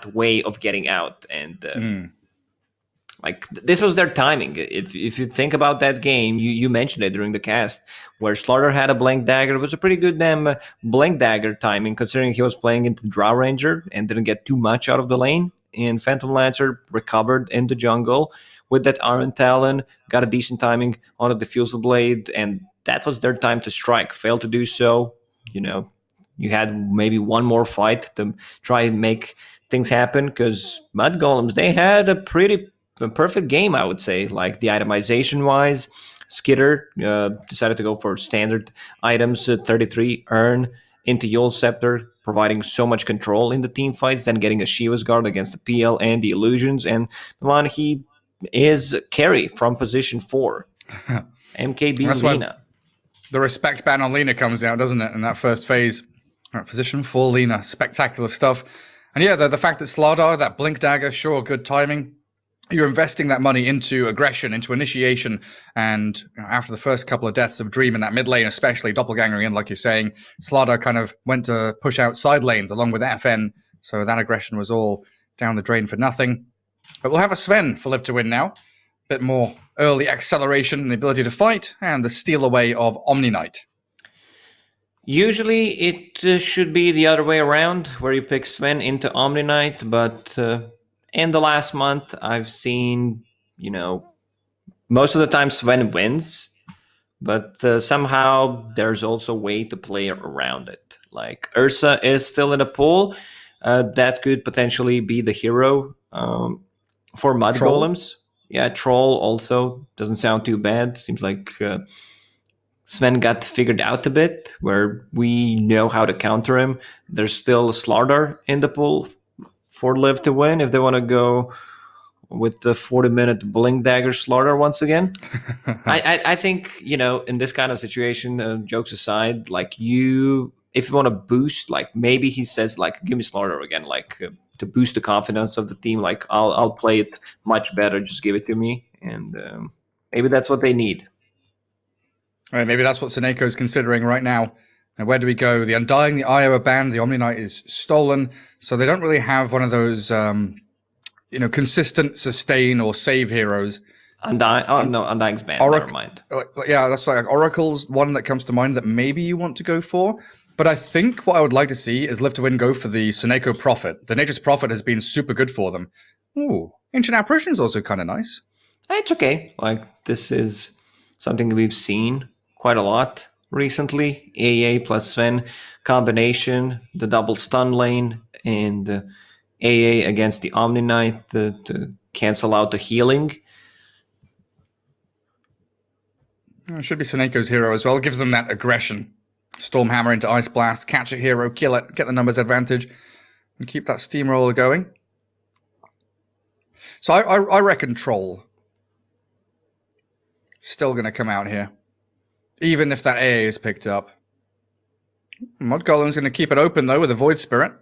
way of getting out. And this was their timing. If you think about that game, you mentioned it during the cast, where Slaughter had a blank dagger. It was a pretty good damn blank dagger timing, considering he was playing into Drow Ranger and didn't get too much out of the lane. And Phantom Lancer recovered in the jungle with that Iron Talon, got a decent timing on a Diffusal Blade, and that was their time to strike. Failed to do so. You had maybe one more fight to try and make things happen, because Mudgolems, they had a perfect game, I would say. Like, the itemization wise, Skitter decided to go for standard items, 33 earn into Yule Scepter, providing so much control in the team fights, then getting a Shiva's Guard against the PL and the Illusions, and Milan, he is carry from position 4. MKB That's Lina. The respect ban on Lina comes out, doesn't it, in that first phase? Right, position 4 Lina, spectacular stuff. And yeah, the fact that Slardar, that blink dagger, sure, good timing. You're investing that money into aggression, into initiation, and after the first couple of deaths of Dream in that mid lane, especially doppelgangering in, like you're saying, Slardar kind of went to push out side lanes along with FN, so that aggression was all down the drain for nothing. But we'll have a Sven for Live to Win now. Bit more early acceleration and the ability to fight, and the steal away of Omni Knight. Usually it should be the other way around, where you pick Sven into Omni Knight, but in the last month, I've seen, most of the time Sven wins, but somehow there's also a way to play around it. Like, Ursa is still in the pool. That could potentially be the hero for Mudgolems. Yeah, Troll also doesn't sound too bad. Seems like Sven got figured out a bit, where we know how to counter him. There's still Slardar in the pool for Live to Win, if they want to go with the 40-minute blink dagger Slardar once again. I think, in this kind of situation, jokes aside, like, if you want to boost, like, maybe he says, like, give me Slardar again, like, to boost the confidence of the team, like, I'll play it much better, just give it to me. And maybe that's what they need. All right, maybe that's what Seneko is considering right now. And where do we go? The Undying, the Io are banned, the Omni Knight is stolen, so they don't really have one of those, consistent sustain or save heroes. Undying, no, Undying's banned, never mind. Yeah, that's like Oracle's one that comes to mind that maybe you want to go for. But I think what I would like to see is Live to Win go for the Seneko Prophet. The Nature's Prophet has been super good for them. Ooh, Ancient Apparition is also kind of nice. It's okay. Like, this is something we've seen quite a lot recently. AA plus Sven combination, the double stun lane, and AA against the Omni Knight to cancel out the healing. It should be Seneko's hero as well. It gives them that aggression. Stormhammer into Ice Blast, catch a hero, kill it, get the numbers advantage, and keep that steamroller going. So I reckon Troll still going to come out here, even if that AA is picked up. Mudgolem's going to keep it open, though, with a Void Spirit.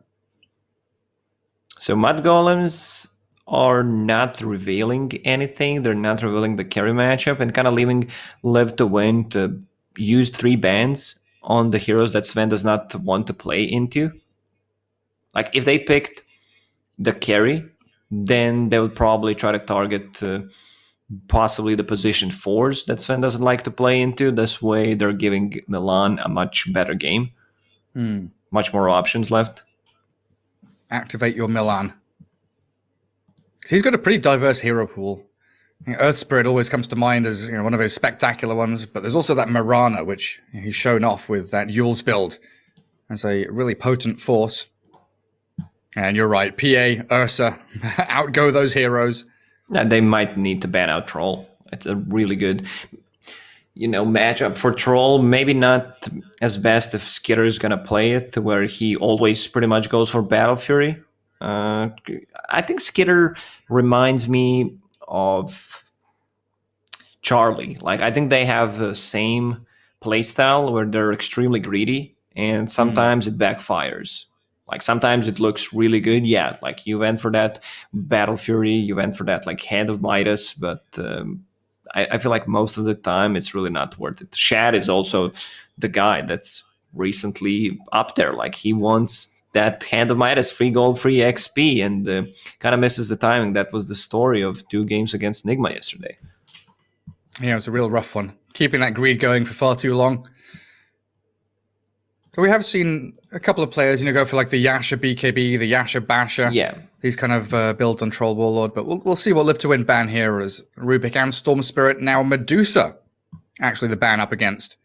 So Mudgolems are not revealing anything. They're not revealing the carry matchup and kind of leaving Live to Win to use 3 bans on the heroes that Sven does not want to play into. Like, if they picked the carry, then they would probably try to target possibly the position 4s that Sven doesn't like to play into. This way, they're giving Milan a much better game. Much more options left. Activate your Milan. Because he's got a pretty diverse hero pool. Earth Spirit always comes to mind as one of his spectacular ones, but there's also that Mirana, which he's shown off with that Yule's build as a really potent force. And you're right, PA, Ursa, outgo those heroes. Yeah, they might need to ban out Troll. It's a really good, matchup for Troll. Maybe not as best if Skitter is going to play it, where he always pretty much goes for Battle Fury. I think Skitter reminds me of Charlie. Like, I think they have the same playstyle where they're extremely greedy, and sometimes it backfires. Like, sometimes it looks really good. Yeah, like, you went for that Battle Fury, you went for that, like, Hand of Midas, but I feel like most of the time it's really not worth it. Shad is also the guy that's recently up there. Like, he wants that Hand of Midas, 3 gold, 3 XP, and kind of misses the timing. That was the story of 2 games against Nigma yesterday. Yeah, it was a real rough one. Keeping that greed going for far too long. We have seen a couple of players, go for like the Yasha BKB, the Yasha Basher. Yeah. These kind of builds on Troll Warlord, but we'll see what Live to Win ban here as Rubik and Storm Spirit. Now Medusa, actually the ban up against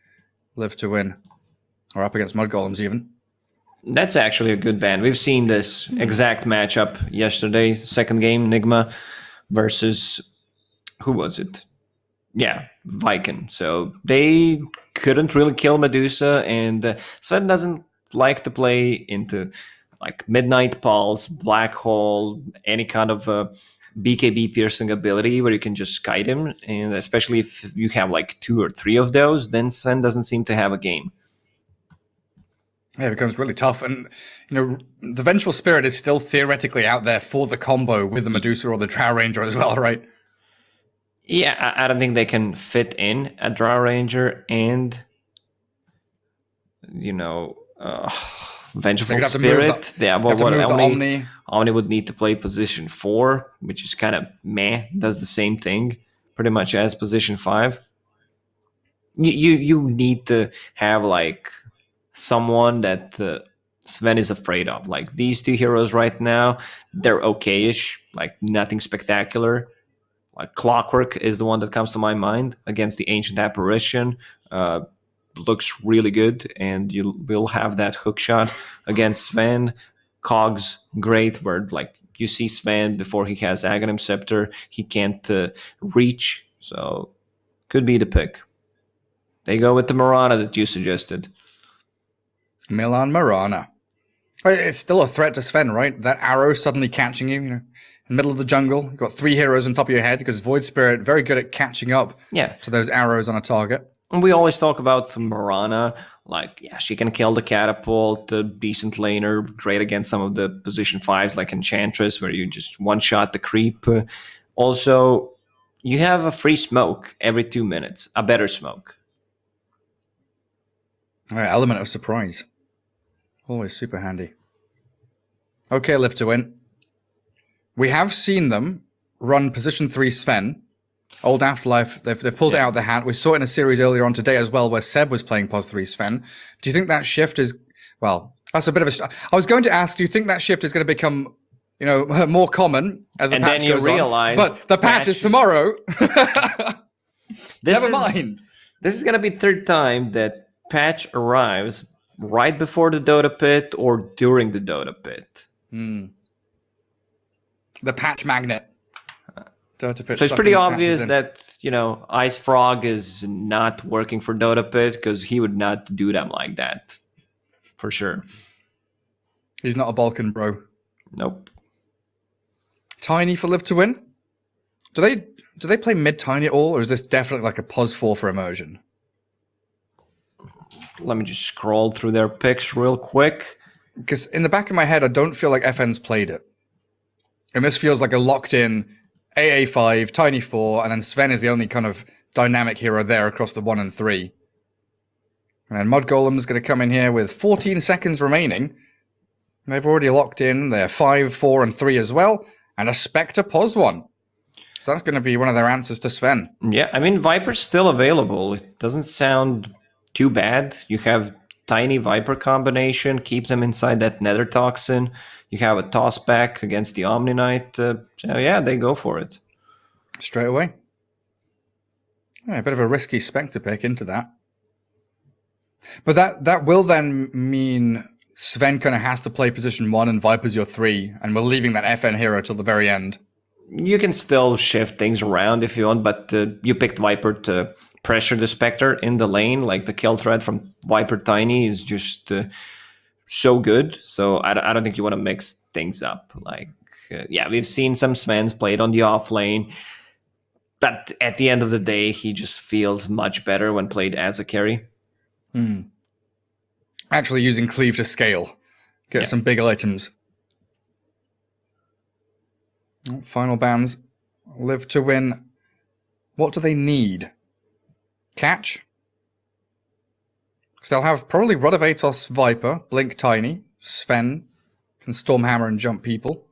Live to Win, or up against Mudgolems even. That's actually a good ban. We've seen this exact matchup yesterday. Second game, Nigma versus, who was it? Yeah, Viking. So they couldn't really kill Medusa, and Sven doesn't like to play into like Midnight Pulse, Black Hole, any kind of BKB piercing ability where you can just kite him, and especially if you have like 2 or 3 of those, then Sven doesn't seem to have a game. Yeah, it becomes really tough, and the Vengeful Spirit is still theoretically out there for the combo with the Medusa or the Drow Ranger as well, right? Yeah, I don't think they can fit in a Drow Ranger and Vengeful Spirit. Yeah, well, what Omni would need to play position 4, which is kind of meh. Does the same thing pretty much as position 5. You need to have like someone that Sven is afraid of. Like these 2 heroes right now, they're okay-ish, like nothing spectacular. Like Clockwork is the one that comes to my mind against the Ancient Apparition. Looks really good, and you will have that hook shot against Sven. Cogs, great, where like you see Sven before he has Aghanim Scepter, he can't reach, so could be the pick. They go with the Marana that you suggested. Milan Marana. It's still a threat to Sven, right? That arrow suddenly catching you, in the middle of the jungle. You've got 3 heroes on top of your head because Void Spirit, very good at catching up to those arrows on a target. And we always talk about Marana, like, yeah, she can kill the catapult, the decent laner, great against some of the position 5s like Enchantress, where you just one-shot the creep. Also, you have a free smoke every 2 minutes, a better smoke. Element of surprise. Always super handy. Okay, Live to Win. We have seen them run position 3 Sven. Old Afterlife, they've pulled it out of the hat. We saw it in a series earlier on today as well, where Seb was playing pos 3 Sven. Do you think that shift is, well, that's a bit of a... I was going to ask, do you think that shift is going to become, more common as the patch goes on? But the patch is tomorrow. Never mind. This is going to be 3rd time that patch arrives right before the Dota pit or during the Dota pit. The patch magnet. Dota pit. So it's pretty obvious that, Ice Frog is not working for Dota pit because he would not do them like that. For sure. He's not a Balkan bro. Nope. Tiny for Live to Win? Do they play mid Tiny at all, or is this definitely like a pos 4 for immersion? Let me just scroll through their picks real quick. Because in the back of my head, I don't feel like FN's played it. And this feels like a locked-in AA5, Tiny 4, and then Sven is the only kind of dynamic hero there across the 1 and 3. And then Mudgolem's going to come in here with 14 seconds remaining. They've already locked in their 5, 4, and 3 as well, and a Spectre pos 1. So that's going to be one of their answers to Sven. Yeah, I mean, Viper's still available. It doesn't sound too bad. You have Tiny Viper combination, keep them inside that Nether Toxin. You have a toss back against the Omni Knight. So yeah, they go for it. Straight away. Yeah, a bit of a risky Spectre pick into that. But that will then mean Sven kind of has to play position 1 and Viper's your 3, and we're leaving that FN hero till the very end. You can still shift things around if you want, but you picked Viper to pressure the Spectre in the lane. Like the kill threat from Viper Tiny is just so good. So I don't think you want to mix things up. Like, yeah, we've seen some Svens played on the off lane, but at the end of the day, he just feels much better when played as a carry. Actually using Cleave to scale. Get some big items. Final bans. Live to Win. What do they need? Catch? Because they'll have probably Rod of Atos Viper, Blink Tiny, Sven, Can Stormhammer and jump people.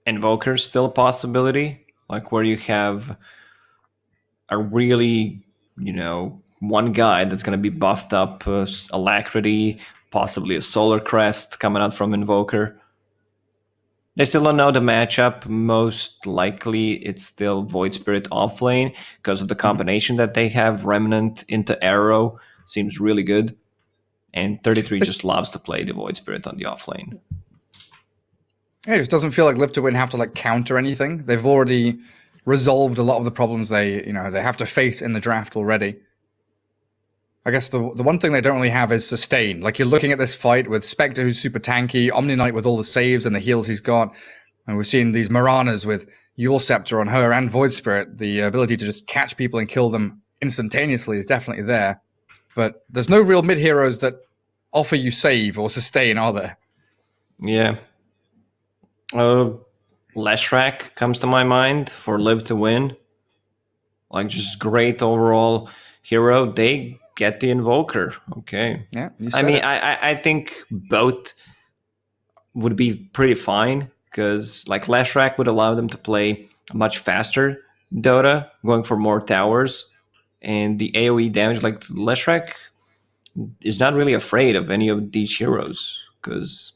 Invoker's still a possibility, like where you have a really, one guy that's going to be buffed up, Alacrity, possibly a Solar Crest coming out from Invoker. They still don't know the matchup. Most likely, it's still Void Spirit offlane because of the combination that they have. Remnant into Arrow seems really good. And 33 just loves to play the Void Spirit on the offlane. It just doesn't feel like Live to Win have to like counter anything. They've already resolved a lot of the problems they have to face in the draft already. I guess the one thing they don't really have is sustain. Like, you're looking at this fight with Spectre, who's super tanky, Omni Knight with all the saves and the heals he's got, and we're seeing these Maranas with Yule Scepter on her and Void Spirit. The ability to just catch people and kill them instantaneously is definitely there. But there's no real mid heroes that offer you save or sustain, are there? Yeah. Leshrac comes to my mind for Live to Win. Like, just great overall hero. They get the Invoker. Okay. Yeah. I think both would be pretty fine because like Leshrac would allow them to play much faster Dota, going for more towers, and the AoE damage. Like, Leshrac is not really afraid of any of these heroes because,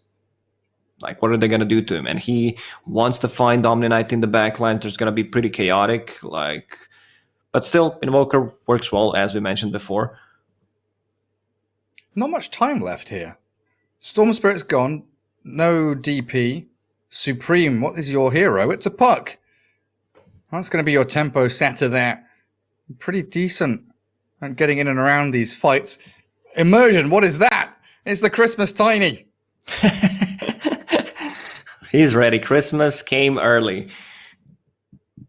like, what are they going to do to him? And he wants to find Omni Knight in the backline. There's going to be pretty chaotic, but still, Invoker works well, as we mentioned before. Not much time left here. Storm Spirit's gone. No DP. Supreme, what is your hero? It's a puck. That's going to be your tempo setter there. Pretty decent at getting in and around these fights. Immersion, what is that? It's the Christmas Tiny. He's ready. Christmas came early.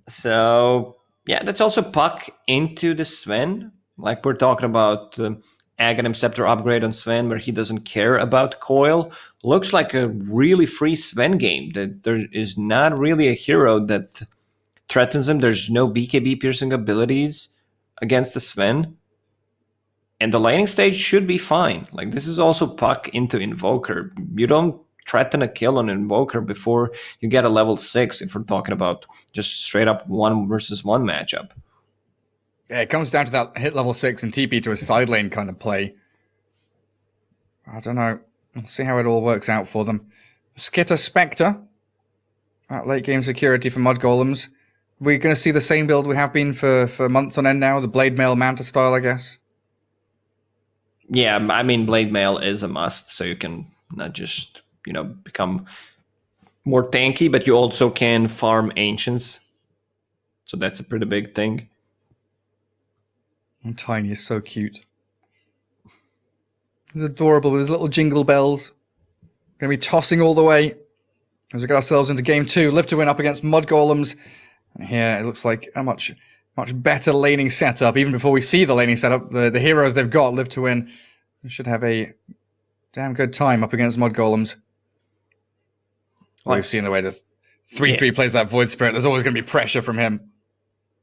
So, yeah, that's also puck into the Sven. Like, we're talking about Aghanim Scepter upgrade on Sven, where he doesn't care about Coil. Looks like a really free Sven game. That there is not really a hero that threatens him. There's no BKB piercing abilities against the Sven. And the laning stage should be fine. Like, this is also puck into Invoker. You don't threaten a kill on Invoker before you get a level 6 if we're talking about just straight up 1 versus 1 matchup. Yeah, it comes down to that hit level 6 and TP to a side lane kind of play. I don't know. We'll see how it all works out for them. Skitter Spectre. That late game security for Mudgolems. We're going to see the same build we have been for months on end now. The Blade Mail Manta style, I guess. Yeah, I mean, Blade Mail is a must, so you can not just, become more tanky, but you also can farm Ancients. So that's a pretty big thing. And Tiny is so cute. He's adorable with his little jingle bells. Going to be tossing all the way as we get ourselves into game 2. Live to Win up against Mudgolems. And here it looks like a much better laning setup. Even before we see the laning setup, the heroes they've got, Live to Win, should have a damn good time up against Mudgolems. Well, we've seen the way the 3-3 plays that Void Spirit. There's always going to be pressure from him.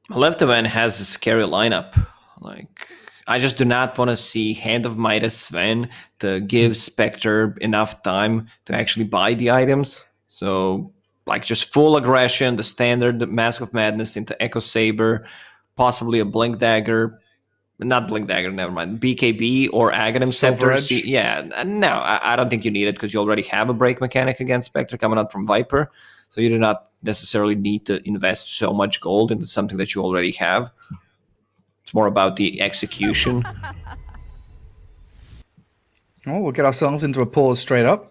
Live to Win has a scary lineup. Like, I just do not want to see Hand of Midas Sven to give Spectre enough time to actually buy the items. So, like, just full aggression, the standard Mask of Madness into Echo Saber, possibly a Blink Dagger. Not Blink Dagger, never mind. BKB or Aghanim Scepter. Yeah, no, I don't think you need it because you already have a break mechanic against Spectre coming out from Viper. So you do not necessarily need to invest so much gold into something that you already have. It's more about the execution. Oh, we'll get ourselves into a pause straight up.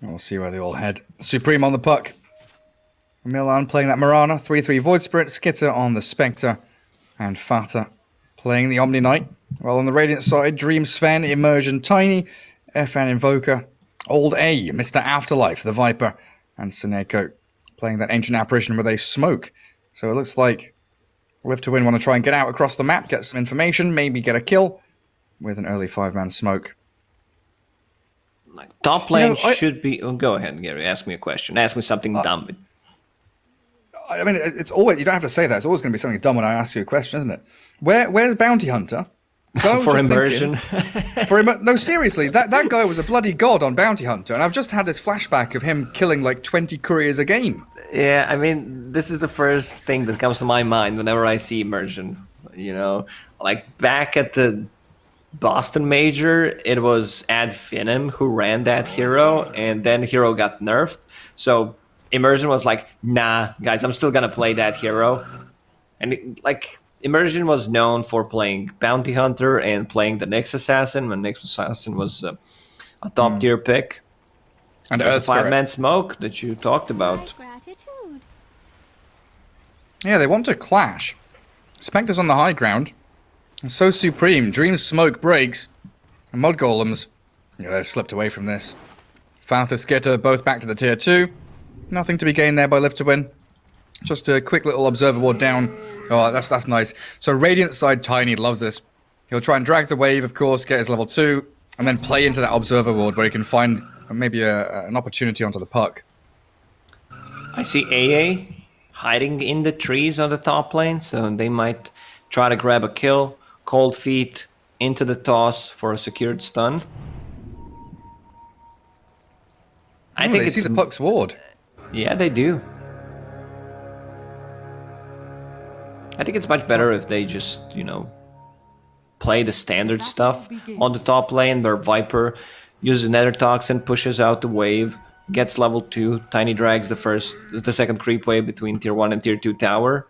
We'll see where they all head. Supreme on the puck. Milan playing that Marana. 3-3 Void Spirit. Skitter on the Spectre. And Fata playing the Omni Knight. Well, on the Radiant side, Dream Sven, Immersion Tiny, FN Invoker, Old A, Mr. Afterlife, the Viper, and Seneko playing that Ancient Apparition with a Smoke. So it looks like Live to Win want to try and get out across the map, get some information, maybe get a kill with an early 5-man smoke. Like, top lane should be... Oh, go ahead, Gary. Ask me a question. Ask me something dumb. I mean, it's always, you don't have to say that. It's always going to be something dumb when I ask you a question, isn't it? Where's Bounty Hunter? So I was For just immersion. no, seriously, that guy was a bloody god on Bounty Hunter, and I've just had this flashback of him killing like 20 couriers a game. Yeah, I mean, this is the first thing that comes to my mind whenever I see immersion. You know, like back at the Boston Major, it was Ad Finem who ran that hero, and then hero got nerfed. So immersion was like, nah, guys, I'm still gonna play that hero. And like immersion was known for playing Bounty Hunter and playing the Nyx Assassin when Nyx Assassin was a top tier pick. And There's a Earth Spirit. 5-man smoke that you talked about. Gratitude. Yeah, they want to clash. Spectre's on the high ground. And so Supreme, Dream's smoke breaks, and Mudgolems, yeah, they've slipped away from this. Falta, Skitter, both back to the tier 2. Nothing to be gained there by Live to Win. Just a quick little observer ward down. Oh, that's nice. So Radiant side Tiny loves this. He'll try and drag the wave, of course, get his level 2, and then play into that observer ward where he can find maybe an opportunity onto the puck. I see AA hiding in the trees on the top lane, so they might try to grab a kill. Cold Feet into the toss for a secured stun. I think they it's see the puck's ward. Yeah, they do. I think it's much better if they just, you know, play the standard stuff on the top lane where Viper uses Nether Toxin, pushes out the wave, gets level 2, Tiny drags the second creep wave between tier 1 and tier 2 tower,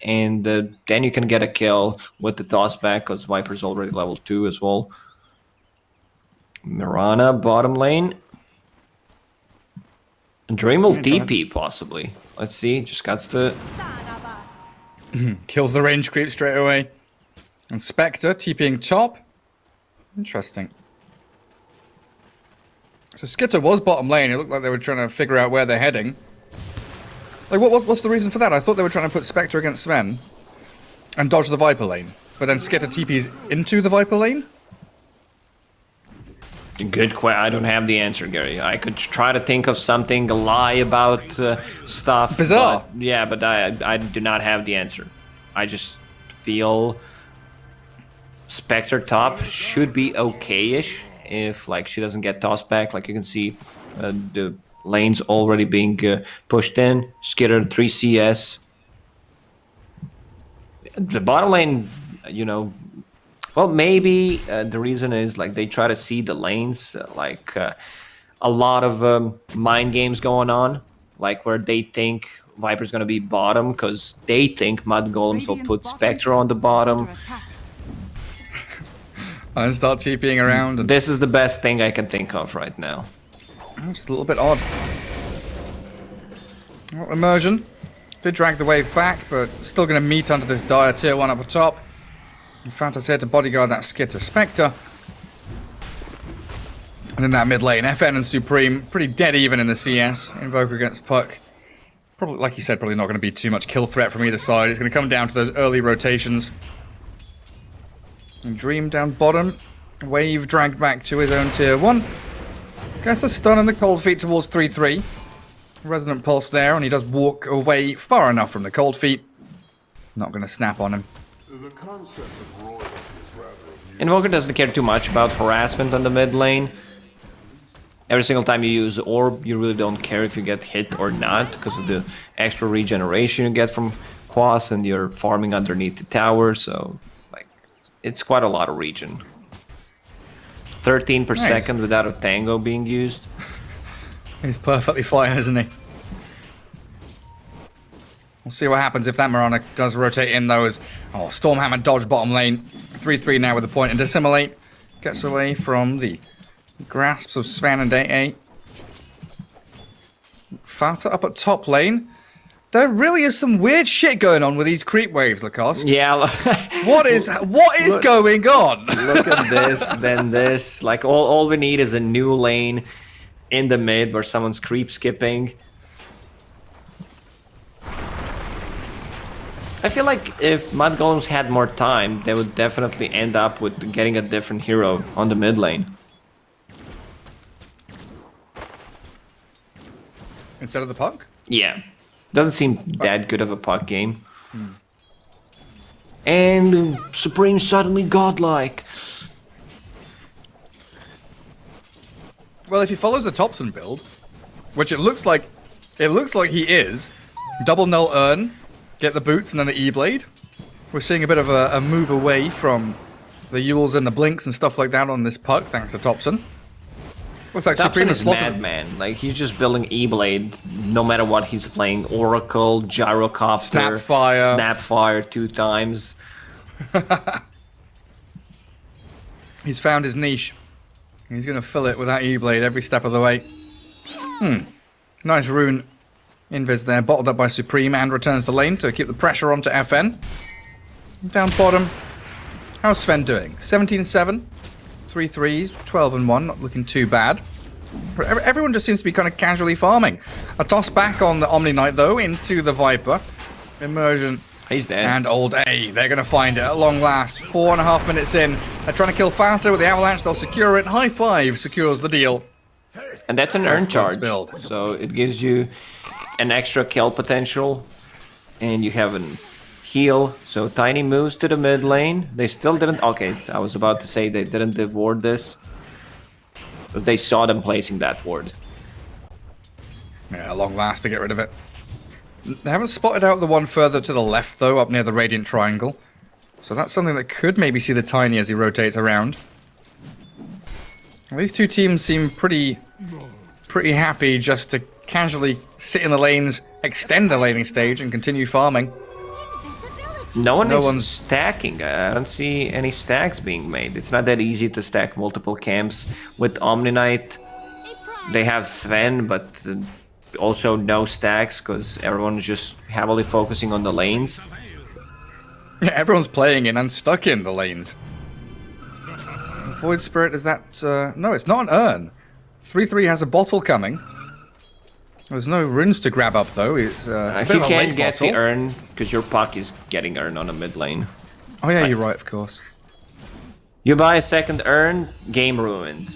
and then you can get a kill with the toss back because Viper's already level 2 as well. Mirana, bottom lane. Dream will TP possibly. Let's see, just got to... Kills the range creep straight away. And Spectre TPing top. Interesting. So Skitter was bottom lane. It looked like they were trying to figure out where they're heading. Like, what's the reason for that? I thought they were trying to put Spectre against Sven and dodge the Viper lane. But then Skitter TPs into the Viper lane? Good question. I don't have the answer, Gary. I could try to think of something, a lie about stuff. Bizarre. But I do not have the answer. I just feel Spectre top should be okay-ish if like she doesn't get tossed back. Like you can see the lanes already being pushed in. Skitter 3 CS. The bottom lane, you know, well, maybe the reason is like they try to see the lanes, a lot of mind games going on, like where they think Viper's gonna be bottom because they think Mudgolems will put Spectre on the bottom. And start TPing around. And this is the best thing I can think of right now. just a little bit odd. Well, Immersion did drag the wave back, but still going to meet under this dire tier 1 up the top. And Fanta's here to bodyguard that Skitter Spectre. And in that mid lane, FN and Supreme pretty dead even in the CS. Invoker against Puck. Probably, like you said, probably not going to be too much kill threat from either side. It's going to come down to those early rotations. And Dream down bottom. Wave dragged back to his own tier 1. Gets a stun and the cold feet towards 3-3. Resonant Pulse there, and he does walk away far enough from the cold feet. Not going to snap on him. The concept of royalty is rather amusing. Invoker doesn't care too much about harassment on the mid lane. Every single time you use Orb, you really don't care if you get hit or not because of the extra regeneration you get from Quas, and you're farming underneath the tower, so like it's quite a lot of regen. 13 per second without a tango being used. He's perfectly fine, isn't he? We'll see what happens if that Mirana does rotate in those. Oh, Stormhammer dodge bottom lane. 3-3 now with the point and Dissimilate. Gets away from the grasps of Sven and AA. Fata up at top lane. There really is some weird shit going on with these creep waves, Lacoste. Yeah. What is going on? Look at this, then this. Like all we need is a new lane in the mid where someone's creep skipping. I feel like if Mudgolems had more time, they would definitely end up with getting a different hero on the mid lane. Instead of the puck? Yeah. Doesn't seem that good of a puck game. And Supreme suddenly godlike. Well, if he follows the Thompson build, which it looks like he is, double null urn, get the boots and then the E-blade. We're seeing a bit of a move away from the Yules and the Blinks and stuff like that on this puck, thanks to Thompson. Looks like Thompson Supreme is madman. Like, he's just building E-blade no matter what he's playing. Oracle, Gyrocopter, Snapfire 2 times. He's found his niche. He's going to fill it with that E-blade every step of the way. Nice rune invis there, bottled up by Supreme, and returns to lane to keep the pressure on to FN. Down bottom. How's Sven doing? 17-7, 3 threes, 12-1, not looking too bad. Everyone just seems to be kind of casually farming. A toss back on the Omni Knight, though, into the Viper. Immersion. He's dead. And Old A. They're going to find it at long last. 4.5 minutes in. They're trying to kill Fata with the Avalanche. They'll secure it. High five secures the deal. And that's an earn charge. Build. So it gives you an extra kill potential. And you have an heal. So Tiny moves to the mid lane. They still didn't... Okay, I was about to say they didn't div ward this. But they saw them placing that ward. Yeah, long last to get rid of it. They haven't spotted out the one further to the left, though, up near the Radiant Triangle. So that's something that could maybe see the Tiny as he rotates around. Well, these two teams seem pretty happy just to casually sit in the lanes, extend the laning stage, and continue farming. No one's stacking. I don't see any stacks being made. It's not that easy to stack multiple camps. With Omni Knight, they have Sven, but also no stacks because everyone's just heavily focusing on the lanes. Yeah, everyone's playing in and stuck in the lanes. Void Spirit, is that... no, it's not an urn. 3-3 has a bottle coming. There's no runes to grab up, though. It's He can't get the urn because your puck is getting urn on the mid lane. Oh yeah, you're right, of course. You buy a second urn, game ruined.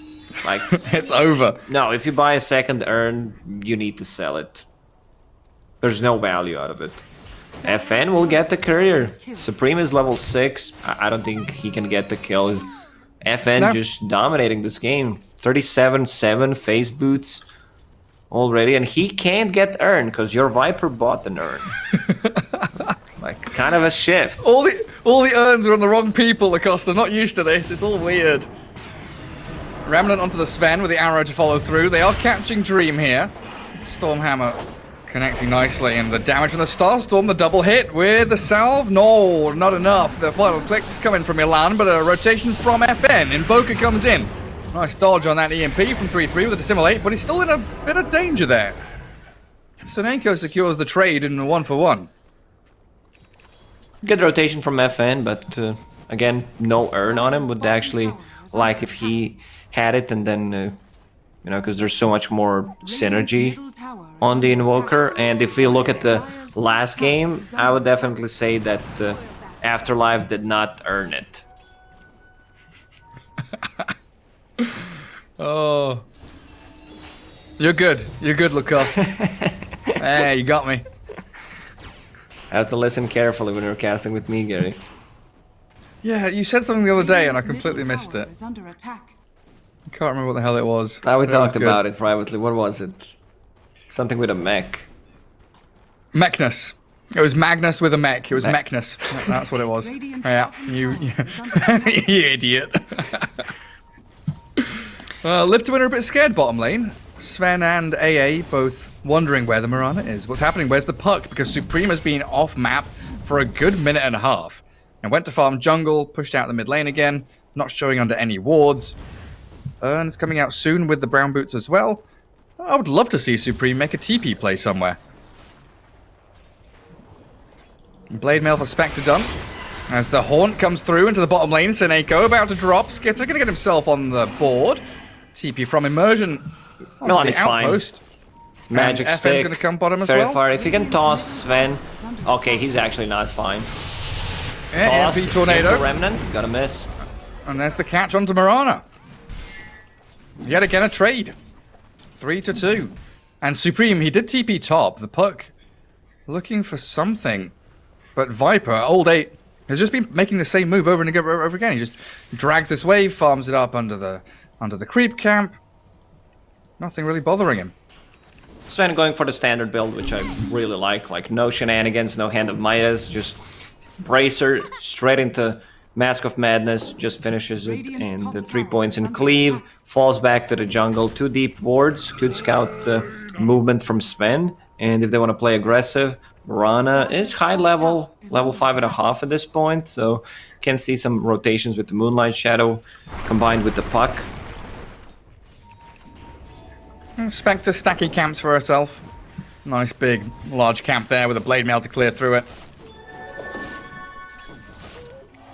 Like, it's over. No, if you buy a second urn, you need to sell it. There's no value out of it. FN will get the courier. Supreme is level 6. I don't think he can get the kill. FN just dominating this game. 37-7 face boots already, and he can't get urn because your Viper bought an urn. Like, kind of a shift. All the urns are on the wrong people, Acosta. They're not used to this. It's all weird. Remnant onto the Sven with the arrow to follow through. They are catching Dream here. Stormhammer connecting nicely, and the damage from the Starstorm, the double hit with the salve. No, not enough. The final click's coming from Milan, but a rotation from FN. Invoker comes in. Nice dodge on that EMP from 3-3 with a Dissimulate, but he's still in a bit of danger there. Soneko secures the trade in a 1-for-1. Good rotation from FN, but again, no urn on him. Would actually like if he had it, and then, you know, because there's so much more synergy on the Invoker. And if we look at the last game, I would definitely say that Afterlife did not earn it. Oh. You're good. You're good, Lacoste. Hey, you got me. I have to listen carefully when you're casting with me, Gary. Yeah, you said something the other day and I completely missed it. I can't remember what the hell it was. We talked about it privately. What was it? Something with a mech. Mechness. It was Magnus with a mech. It was Mechness. That's what it was. Yeah, you idiot. Live to Win are a bit scared bottom lane. Sven and AA both wondering where the Mirana is. What's happening? Where's the puck? Because Supreme has been off map for a good minute and a half. And went to farm jungle, pushed out the mid lane again, not showing under any wards. Ern's coming out soon with the brown boots as well. I would love to see Supreme make a TP play somewhere. Blade Mail for Spectre done. As the Haunt comes through into the bottom lane, Soneko about to drop. Skitter gonna get himself on the board. TP from Immersion. Milan is fine. Magic and stick. FN's gonna come bottom as very well. far. If you can toss Sven. Okay, he's actually not fine. Yeah, Toss, EMP Tornado. Remnant, gotta miss. And there's the catch onto Mirana. Yet again a trade. 3-2. And Supreme, he did TP top. The puck looking for something. But Viper, old 8, has just been making the same move over and over again. He just drags this wave, farms it up under the creep camp. Nothing really bothering him. Sven going for the standard build, which I really like. Like, no shenanigans, no Hand of Midas, just Bracer straight into Mask of Madness, just finishes it, and the 3 points in Cleave, falls back to the jungle, 2 deep wards, good scout movement from Sven, and if they want to play aggressive, Mirana is high level 5.5 at this point, so can see some rotations with the Moonlight Shadow combined with the Puck. Spectre stacking camps for herself. Nice big, large camp there with a blade mail to clear through it.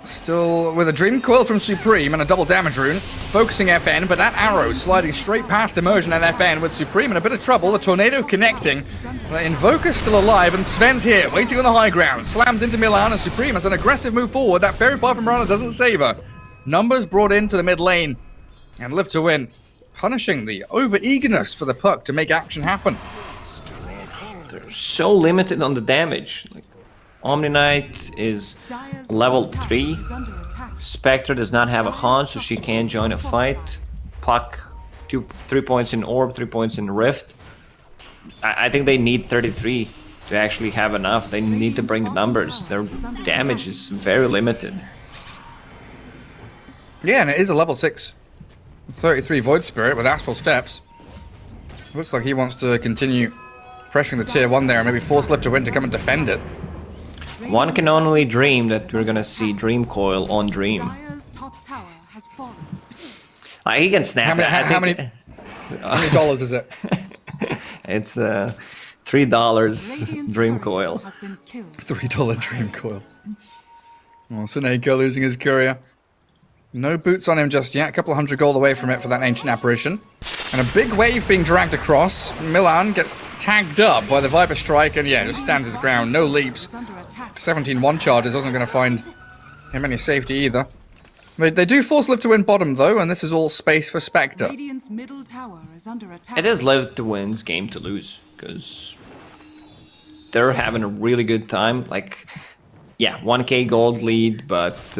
Still with a Dream Coil from Supreme and a double damage rune. Focusing FN, but that arrow sliding straight past Immersion and FN with Supreme in a bit of trouble. The Tornado connecting. The Invoker's still alive and Sven's here, waiting on the high ground. Slams into Milan and Supreme has an aggressive move forward. That Fairy Fire from Mirana doesn't save her. Numbers brought into the mid lane. And Live to Win, punishing the over-eagerness for the Puck to make action happen. They're so limited on the damage. Like, Omni Knight is level 3. Spectre does not have a Haunt, so she can't join a fight. Puck, 3 points in Orb, 3 points in Rift. I think they need 33 to actually have enough. They need to bring the numbers. Their damage is very limited. Yeah, and it is a level 6. 33 Void Spirit with Astral Steps. Looks like he wants to continue pressuring the tier 1 there and maybe force Live to Win to come and defend it. One can only dream that we're gonna see Dream Coil on Dream. He can snap it. How many dollars is it? It's $3 Dream Coil. $3 Dream Coil. Well, Seneko losing his courier. No boots on him just yet. A couple of 100 gold away from it for that Ancient Apparition. And a big wave being dragged across. Milan gets tagged up by the Viper Strike and yeah, just stands his ground. No leaps. 17 one charges wasn't going to find him any safety either. They do force Live to Win bottom though, and this is all space for Spectre. It is Live to Win's game to lose, because they're having a really good time. Like, yeah, 1k gold lead, but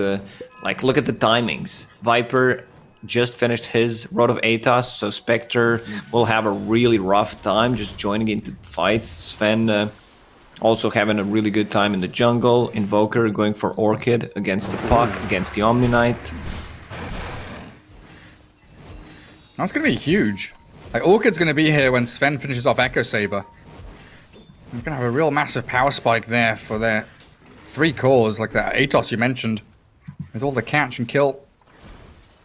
like, look at the timings. Viper just finished his Road of Atos, so Spectre will have a really rough time just joining into fights. Sven also having a really good time in the jungle. Invoker going for Orchid against the Puck, against the Omni Knight. That's going to be huge. Like, Orchid's going to be here when Sven finishes off Echo Saber. We're going to have a real massive power spike there for their 3 cores, like that Atos you mentioned. With all the catch and kill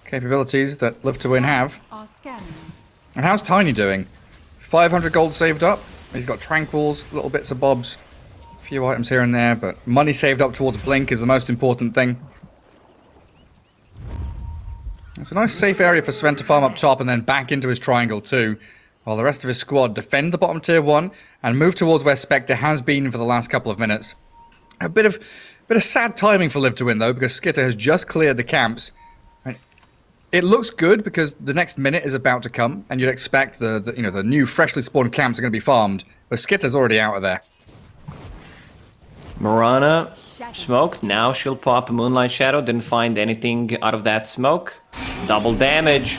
capabilities that Live to Win have. And how's Tiny doing? 500 gold saved up. He's got Tranquils, little bits of bobs. A few items here and there, but money saved up towards Blink is the most important thing. It's a nice safe area for Sven to farm up top and then back into his triangle too, while the rest of his squad defend the bottom tier 1 and move towards where Spectre has been for the last couple of minutes. A bit of sad timing for Live to Win though, because Skitter has just cleared the camps. It looks good because the next minute is about to come, and you'd expect the new freshly spawned camps are going to be farmed, but Skitter's already out of there. Mirana smoked. Now she'll pop a Moonlight Shadow. Didn't find anything out of that smoke. Double damage.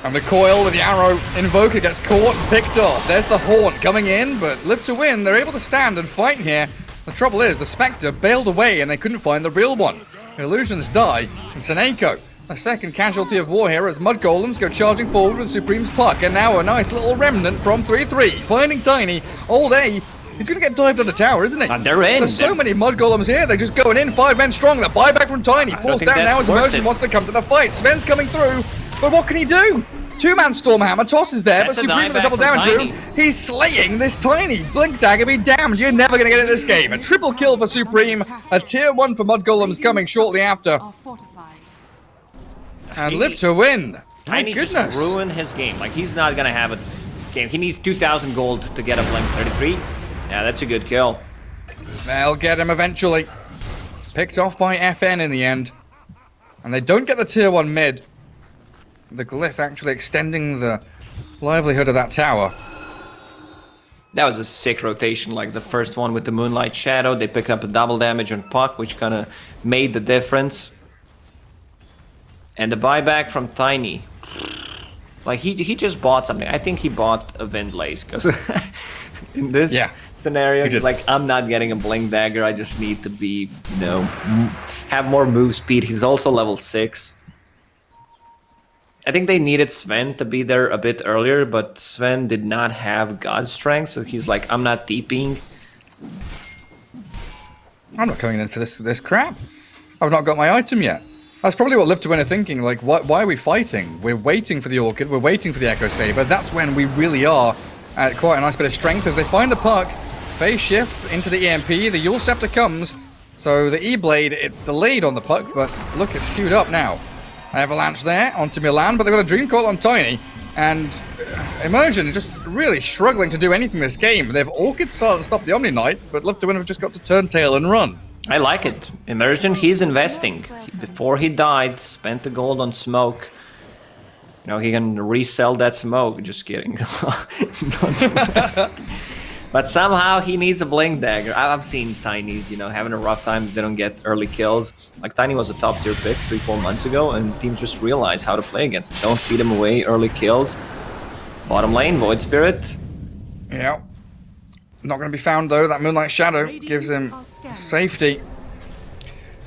And the coil with the arrow Invoker gets caught and picked off. There's the Haunt coming in, but Live to Win, they're able to stand and fight here. The trouble is, the Spectre bailed away and they couldn't find the real one. The illusions die, and Seneko, a second casualty of war here as Mudgolems go charging forward with Supreme's Puck, and now a nice little remnant from 3-3, finding Tiny. All day, he's going to get dived on the tower, isn't he? They're in. There's so many Mudgolems here, they're just going in, 5 men strong. The buyback from Tiny falls down now as Immersion wants to come to the fight. Sven's coming through, but what can he do? 2-man Stormhammer, Toss is there, but Supreme with a double damage room. He's slaying this Tiny. Blink Dagger be damned, you're never going to get in this game. A triple kill for Supreme, a tier 1 for Mudgolems coming shortly after. And Live to Win. Tiny just ruined his game. Like, he's not gonna have a game. He needs 2,000 gold to get a Blink 33. Yeah, that's a good kill. They'll get him eventually. Picked off by FN in the end. And they don't get the tier 1 mid. The Glyph actually extending the livelihood of that tower. That was a sick rotation, like the first one with the Moonlight Shadow. They picked up a double damage on Puck, which kind of made the difference. And the buyback from Tiny. Like he just bought something. I think he bought a Windlace because in this scenario, he's like, I'm not getting a Blink Dagger. I just need to be, you know, have more move speed. He's also level 6. I think they needed Sven to be there a bit earlier, but Sven did not have God Strength, so he's like, I'm not TPing. I'm not coming in for this crap. I've not got my item yet. That's probably what Live to Win are thinking. Like, why are we fighting? We're waiting for the Orchid. We're waiting for the Echo Saber. That's when we really are at quite a nice bit of strength as they find the puck. Phase shift into the EMP. The Yule Scepter comes. So the E-Blade, it's delayed on the puck, but look, it's queued up now. Avalanche there onto Milan, but they've got a Dream Coil on Tiny. And Immersion is just really struggling to do anything this game. They've Orchid stopped the Omni Knight, but Live to Win have just got to turn tail and run. I like it. Immersion, he's investing. Before he died, spent the gold on smoke. You know, he can resell that smoke. Just kidding. But somehow he needs a Blink Dagger. I've seen Tiny's, you know, having a rough time. They don't get early kills. Like, Tiny was a top tier pick 3-4 months ago, and teams just realized how to play against it. Don't feed him away, early kills. Bottom lane, Void Spirit. Yeah. Not going to be found, though. That Moonlight Shadow gives him safety.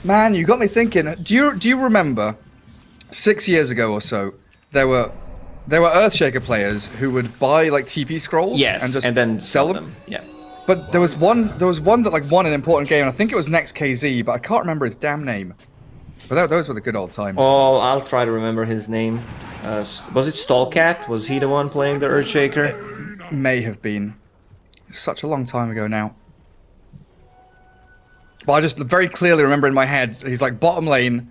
Man, you got me thinking. Do you remember 6 years ago or so, there were Earthshaker players who would buy like TP scrolls and then sell them? Yeah. But there was one that like won an important game, and I think it was Next KZ, but I can't remember his damn name. But those were the good old times. Oh, I'll try to remember his name. Was it Stallcat? Was he the one playing the Earthshaker? It may have been. Such a long time ago now. But I just very clearly remember in my head, he's like bottom lane.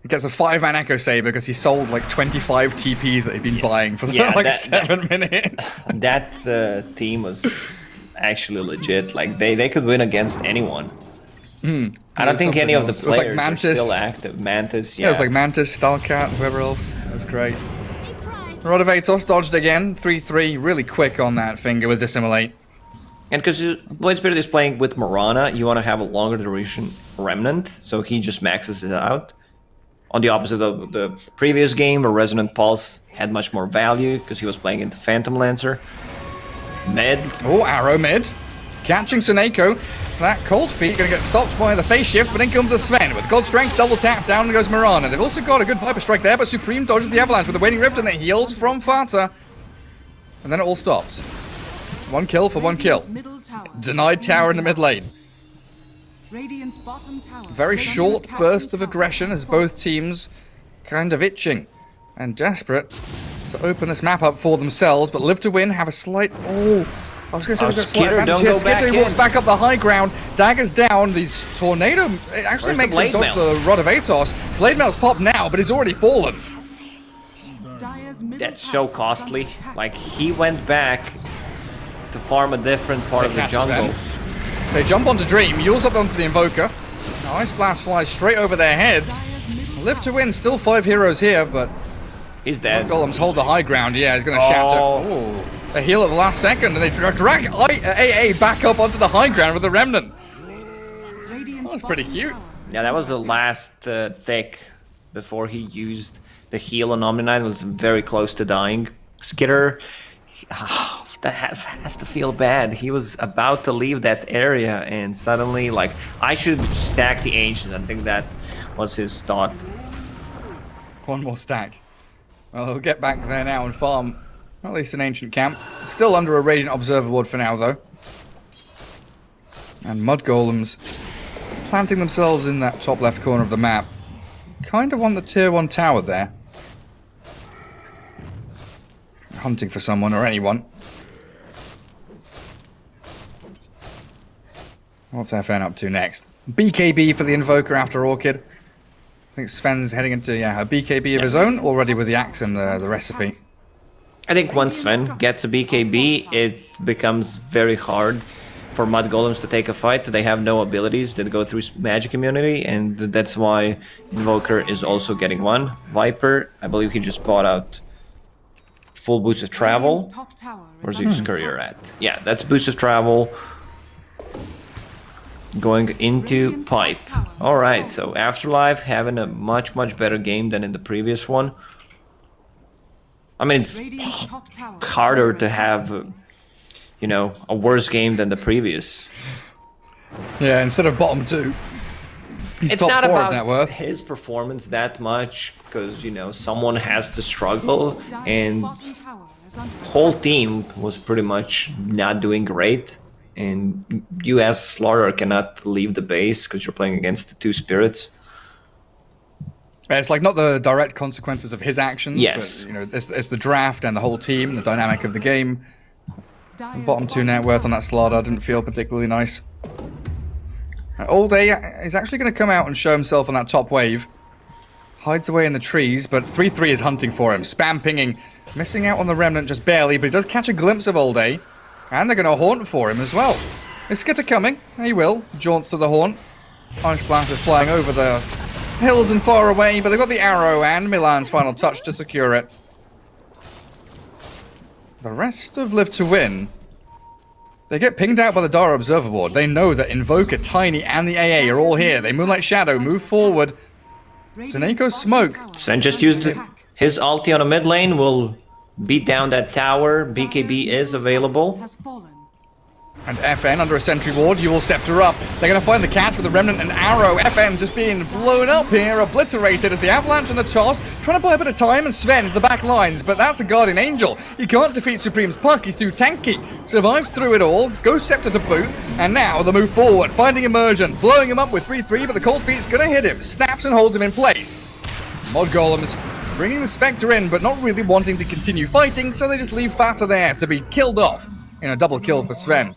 He gets a 5-man Echo Saber because he sold like 25 TPs that he'd been buying for like 7 minutes. That team was actually legit. Like they could win against anyone. I don't think any of the players are still active. Mantis, yeah. Yeah, it was like Mantis, Stallcat, whoever else. That was great. Rod of Atos dodged again. 3-3, really quick on that finger with Dissimulate. And because Void Spirit is playing with Morana, you want to have a longer duration Remnant, so he just maxes it out. On the opposite of the previous game, where Resonant Pulse had much more value, because he was playing into Phantom Lancer. Mid. Oh, arrow mid. Catching Suneko. That Cold Feet going to get stopped by the Phase Shift, but in comes the Sven. With God Strength, double tap, down goes Mirana. They've also got a good Viper Strike there, but Supreme dodges the Avalanche with the Waning Rift, and they heals from Fata. And then it all stops. 1 kill for 1 kill. Denied tower in the mid lane. Very short bursts of aggression as both teams kind of itching and desperate to open this map up for themselves, but Live to Win have a slight... Oh, I was going to say they've got a slight advantage here. Skitter walks back up the high ground, daggers down, the Tornado it actually makes him dodge the Rod of Atos. Blade Mail's popped now, but he's already fallen. That's so costly. Like, he went back to farm a different part of the jungle. They jump onto Dream, Yules up onto the Invoker. Ice Blast flies straight over their heads. Live to Win, still 5 heroes here, but he's dead. Golems hold the high ground. Yeah, he's going to shatter. Oh, a heal at the last second, and they drag AA back up onto the high ground with the Remnant. That was pretty cute. Yeah, that was the last tick before he used the heal on Omni-Knight. Was very close to dying. Skitter, that has to feel bad. He was about to leave that area, and suddenly, like, I should stack the Ancient. I think that was his thought. One more stack. Well, he'll get back there now and farm at least an Ancient camp. Still under a Radiant Observer Ward for now, though. And Mudgolems planting themselves in that top left corner of the map. Kind of on the tier 1 tower there. Hunting for someone or anyone. What's FN up to next? BKB for the Invoker after Orchid. I think Sven's heading into a BKB of his own, already with the axe and the recipe. I think once Sven gets a BKB, it becomes very hard for Mudgolems to take a fight. They have no abilities that go through magic immunity, and that's why Invoker is also getting one. Viper, I believe he just bought out full boots of travel. Where's his courier at? Yeah, that's boots of travel. Going into pipe. Alright, so Afterlife having a much better game than in the previous one. I mean, it's Radiant's top tower is harder under to attack. have, you know, a worse game than the previous. Yeah, instead of bottom 2, he's It's top not 4 about of net worth. his performance that much, because, you know, someone has to struggle, Dire's and bottom tower is under whole team was pretty much not doing great. And you as a Slaughter cannot leave the base because you're playing against the 2 spirits. It's like not the direct consequences of his actions, Yes. but you know, it's the draft and the whole team, the dynamic of the game. Dire's Bottom 2 net worth on tower that Slaughter didn't feel particularly nice. All Day is actually going to come out and show himself on that top wave. Hides away in the trees, but 3-3 is hunting for him. Spam pinging, missing out on the Remnant just barely, but he does catch a glimpse of All Day. And they're going to haunt for him as well. Is Skitter coming? He will. Jaunts to the haunt. Ice Blast is flying over the hills and far away, but they've got the arrow and Milan's final touch to secure it. The rest of Live to Win. They get pinged out by the Dara Observer Board. They know that Invoker, Tiny, and the AA are all here. They Moonlight Shadow, move forward. Seneko Smoke. Sven just used his ulti on a mid lane, will beat down that tower. BKB is available. has fallen. And FN under a sentry ward, you will scepter up. They're going to find the catch with the Remnant and Arrow. FN just being blown up here, obliterated as the Avalanche and the toss, trying to buy a bit of time, and Sven to the back lines, but that's a Guardian Angel. He can't defeat Supreme's puck, he's too tanky. Survives through it all, goes Scepter to boot, and now the move forward, finding Immersion, blowing him up with 3-3, but the Cold Feet's going to hit him, snaps and holds him in place. Mudgolems bringing the Spectre in, but not really wanting to continue fighting, so they just leave Fata there to be killed off in a double kill for Sven.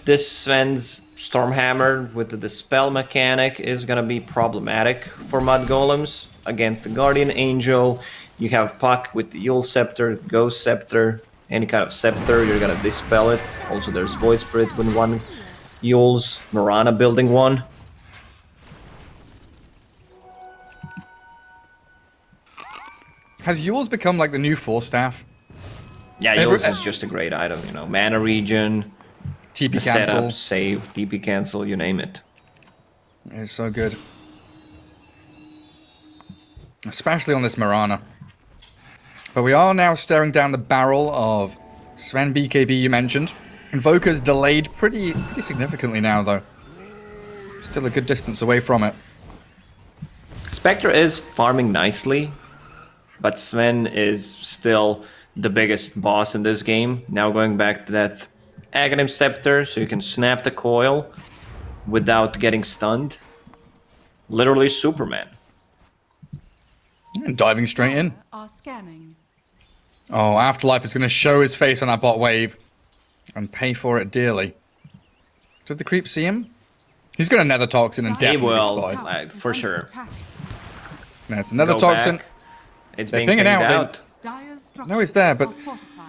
This Sven's Stormhammer with the Dispel mechanic is gonna be problematic for Mudgolems against the Guardian Angel. You have Puck with the Yule Scepter, Ghost Scepter, any kind of Scepter, you're gonna Dispel it. Also there's Void Spirit with 1 Yule's, Mirana building 1. Has Yule's become like the new Force Staff? Yeah, Yule's is just a great item, you know. Mana regen, TP the cancel. setup, save, DP cancel, you name it. It's so good. Especially on this Mirana. But we are now staring down the barrel of Sven BKB you mentioned. Invoker's delayed pretty significantly now though. Still a good distance away from it. Spectre is farming nicely, but Sven is still the biggest boss in this game. Now going back to that Aghanim Scepter, so you can snap the coil without getting stunned. Literally Superman. And diving straight in. Are scanning. Oh, Afterlife is going to show his face on that bot wave. And pay for it dearly. Did the creep see him? He's going to Nether Toxin and He definitely will, spy. like, for sure. There's another Go Toxin. back. It's They're being pinging pinged out, out. No, he's there, but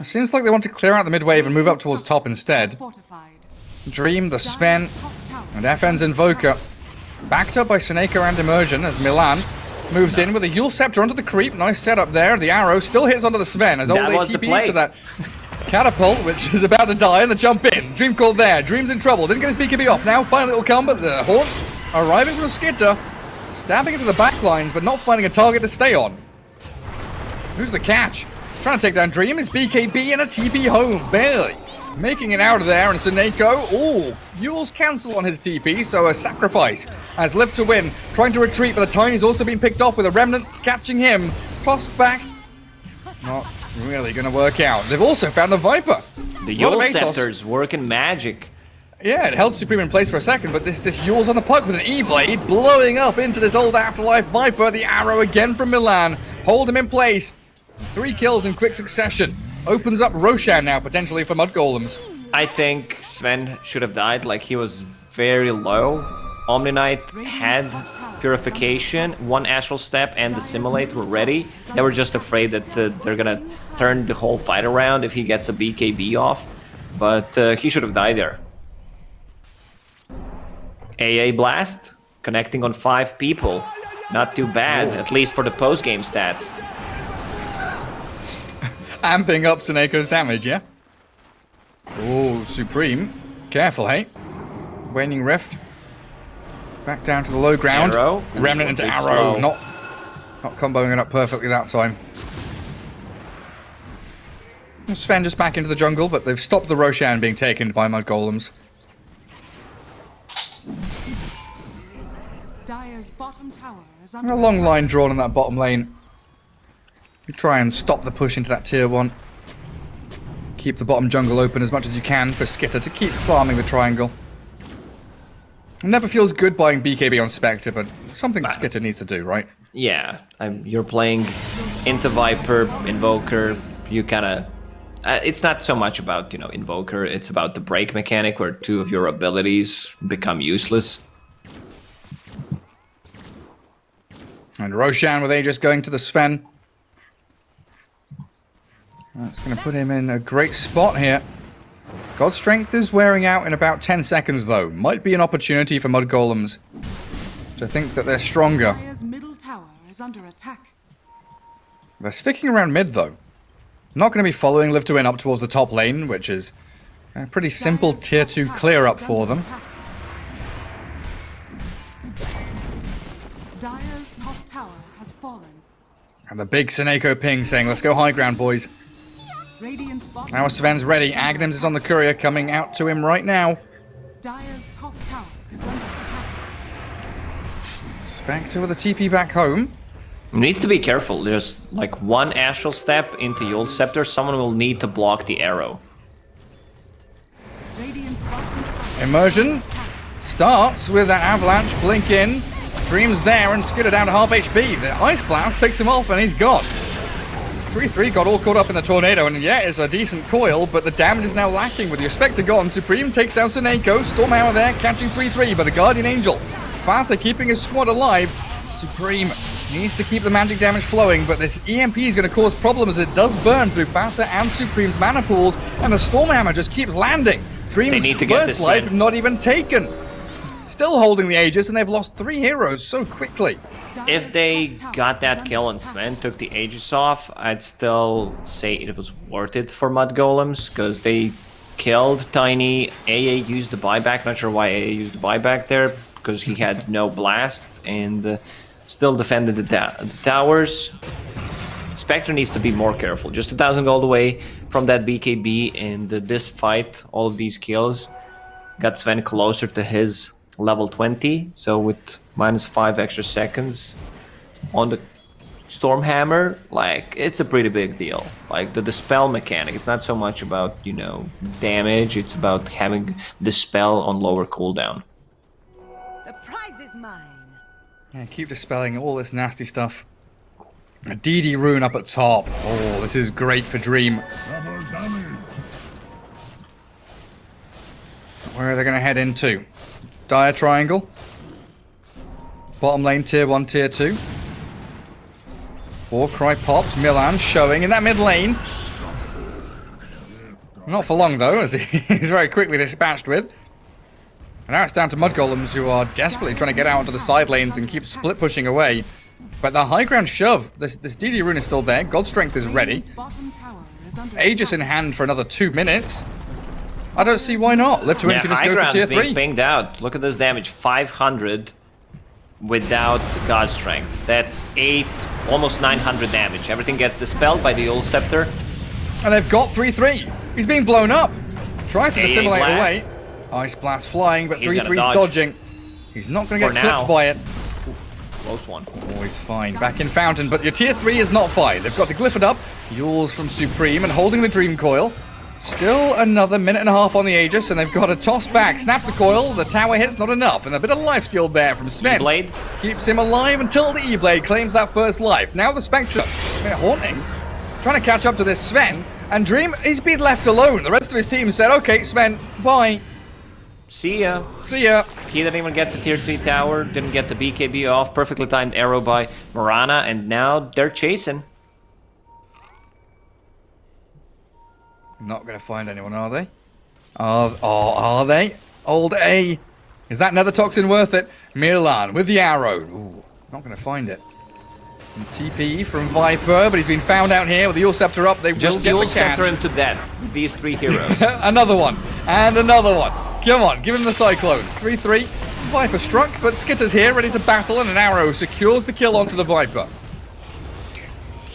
it seems like they want to clear out the mid wave and move up towards top instead. Dream, the Sven, and FN's Invoker. Backed up by Seneko and Immersion as Milan moves in with a Yule Scepter onto the creep. Nice setup there. The arrow still hits onto the Sven as That Old was the TPs play. to that catapult, which is about to die, and the jump in. Dream called there. Dream's in trouble. Didn't get his BKB off. Now finally it'll come, but the Haunt arriving from Skitter, stabbing into the back lines, but not finding a target to stay on. Who's the catch? Trying to take down Dream is BKB and a TP home, barely. Making it out of there, and Seneko, ooh, Yule's cancel on his TP, so a sacrifice as Live to Win, trying to retreat, but the Tiny's also been picked off with a Remnant catching him. Tossed back, not really going to work out. They've also found the Viper. The Lot of Yule Atos. Scepter's working magic. Yeah, it held Supreme in place for a second, but this Yule's on the puck with an E-Blade, blowing up into this old Afterlife Viper. The arrow again from Milan, hold him in place. 3 kills in quick succession. Opens up Roshan now, potentially, for Mudgolems. I think Sven should have died, like he was very low. Omni Knight had Purification, 1 Astral Step, and the Simulate were ready. They were just afraid that they're gonna turn the whole fight around if he gets a BKB off. But he should have died there. AA Blast, connecting on 5 people. Not too bad, at least for the post-game stats. Amping up Seneko's damage, yeah? Oh, Supreme. Careful, hey? Waning Rift. Back down to the low ground. Arrow. Remnant into Big Arrow. slow. Not comboing it up perfectly that time. Sven just back into the jungle, but they've stopped the Roshan being taken by Mudgolems. Dire's bottom tower is A under long line drawn in that bottom lane. You try and stop the push into that tier 1. Keep the bottom jungle open as much as you can for Skitter to keep farming the triangle. It never feels good buying BKB on Spectre, but something Skitter needs to do, right? Yeah, you're playing into Viper, Invoker. You kind of... it's not so much about, you know, Invoker. It's about the break mechanic where 2 of your abilities become useless. And Roshan with Aegis going to the Sven. That's going to put him in a great spot here. God's Strength is wearing out in about 10 seconds, though. Might be an opportunity for Mudgolems to think that they're stronger. Dire's middle tower is under attack. They're sticking around mid, though. Not going to be following Live to Win up towards the top lane, which is a pretty simple Dire's tier top 2 tower clear up is for under them. attack. Dire's top tower has fallen. And the big Seneko ping saying, let's go high ground, boys. Radiant's bottom Now Sven's ready. Aghanim's is on the courier coming out to him right now. Dire's top tower is under attack. Spectre with a TP back home. Needs to be careful. There's like one astral step into Yule Scepter. Someone will need to block the arrow. Radiant's bottom tower Immersion starts with that avalanche blink in. Dream's there and Skitter down to half HP. The Ice Blast picks him off and he's gone. 3-3 got all caught up in the tornado, and yeah, it's a decent coil, but the damage is now lacking with your Spectre gone. Supreme takes down Seneko, Stormhammer there, catching 3-3, but the Guardian Angel. Fata keeping his squad alive. Supreme needs to keep the magic damage flowing, but this EMP is going to cause problems as it does burn through Fata and Supreme's mana pools, and the Stormhammer just keeps landing. Dream's need to get first this life in. not even taken. Still holding the Aegis, and they've lost 3 heroes so quickly. If they got that kill and Sven took the Aegis off, I'd still say it was worth it for Mudgolems, because they killed Tiny. AA used the buyback. Not sure why AA used the buyback there, because he had no blast, and still defended the towers. Spectre needs to be more careful. Just 1,000 gold away from that BKB, and this fight, all of these kills, got Sven closer to his level 20, so with -5 extra seconds on the Stormhammer, like, it's a pretty big deal. Like, the dispel mechanic, it's not so much about, you know, damage, it's about having dispel on lower cooldown. The prize is mine. Yeah, keep dispelling all this nasty stuff. A DD rune up at top. Oh, this is great for Dream. Where are they going to head into? Dire triangle. Bottom lane, tier 1, tier 2. Warcry popped. Milan showing in that mid lane. Not for long, though, as he's very quickly dispatched with. And now it's down to Mudgolems, who are desperately trying to get out onto the side lanes and keep split pushing away. But the high ground shove, this DD rune is still there. God's Strength is ready. Radiant's bottom tower is under Aegis in attack. hand for another 2 minutes. I don't see why not. Live to Win Yeah, can just high go for ground's tier being 3. pinged out. Look at this damage, 500 without God's Strength. That's almost 900 damage. Everything gets dispelled by the Yule Scepter. And they've got 3-3. He's being blown up. Tries to AA dissimulate blast. away. Ice Blast flying, but He's gonna 3-3's dodge. dodging. He's not going to For get now. clipped by it. Close one. Oh, he's fine. Back in Fountain, but your tier 3 is not fine. They've got to glyph it up. Yules from Supreme and holding the Dream Coil. Still another minute and a half on the Aegis, and they've got to toss back. Snaps the coil, the tower hits, not enough. And a bit of lifesteal there from Sven. E-Blade. Keeps him alive until the E-Blade claims that first life. Now the Spectre, they're haunting, trying to catch up to this Sven. And Dream, he's been left alone. The rest of his team said, okay, Sven, bye. See ya. See ya. He didn't even get the tier 3 tower, didn't get the BKB off. Perfectly timed arrow by Morana, and now they're chasing. Not going to find anyone, are they? Are they? Old A. Is that nether toxin worth it? Milan with the arrow. Ooh, not going to find it. And TP from Viper, but he's been found out here with the Yule Scepter up. They will Just get Yule the catch. Scepter him to death with these 3 heroes. Another one. And another one. Come on, give him the Cyclones. 3-3. Viper struck, but Skitter's here, ready to battle, and an arrow secures the kill onto the Viper.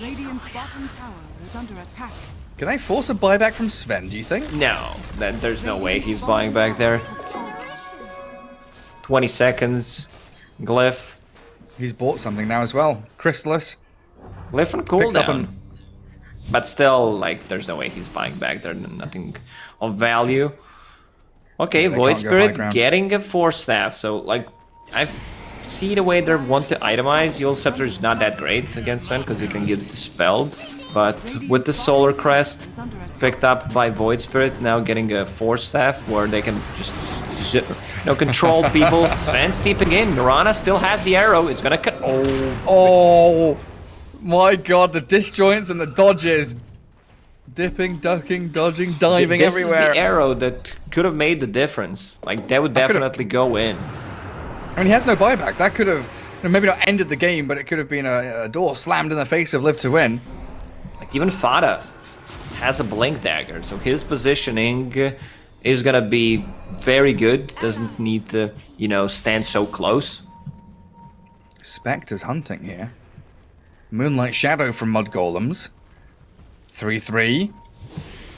Radiant's bottom tower is under attack. Can they force a buyback from Sven, do you think? No, there's no way he's buying back there. 20 seconds. Glyph. He's bought something now as well. Chrysalis. Glyph on Picks up cooldown. But still, like, there's no way he's buying back there. Nothing of value. Okay, They Void can't go high Spirit ground. getting a Force Staff. So, like, I see the way they want to itemize. Yule Scepter is not that great against Sven because he can get dispelled. But with the Solar Crest picked up by Void Spirit, now getting a Force Staff where they can just control people. Sven's deeping in. Mirana still has the arrow. It's gonna cut. Oh my god, the disjoints and the dodges. Dipping, ducking, dodging, diving This everywhere. is the arrow that could have made the difference. Like, that would definitely go in. I mean, he has no buyback. That could have maybe not ended the game, but it could have been a door slammed in the face of Live to Win. Like, even Fada has a Blink Dagger, so his positioning is gonna be very good. Doesn't need to, stand so close. Spectre's hunting here. Moonlight Shadow from Mudgolems. 3-3.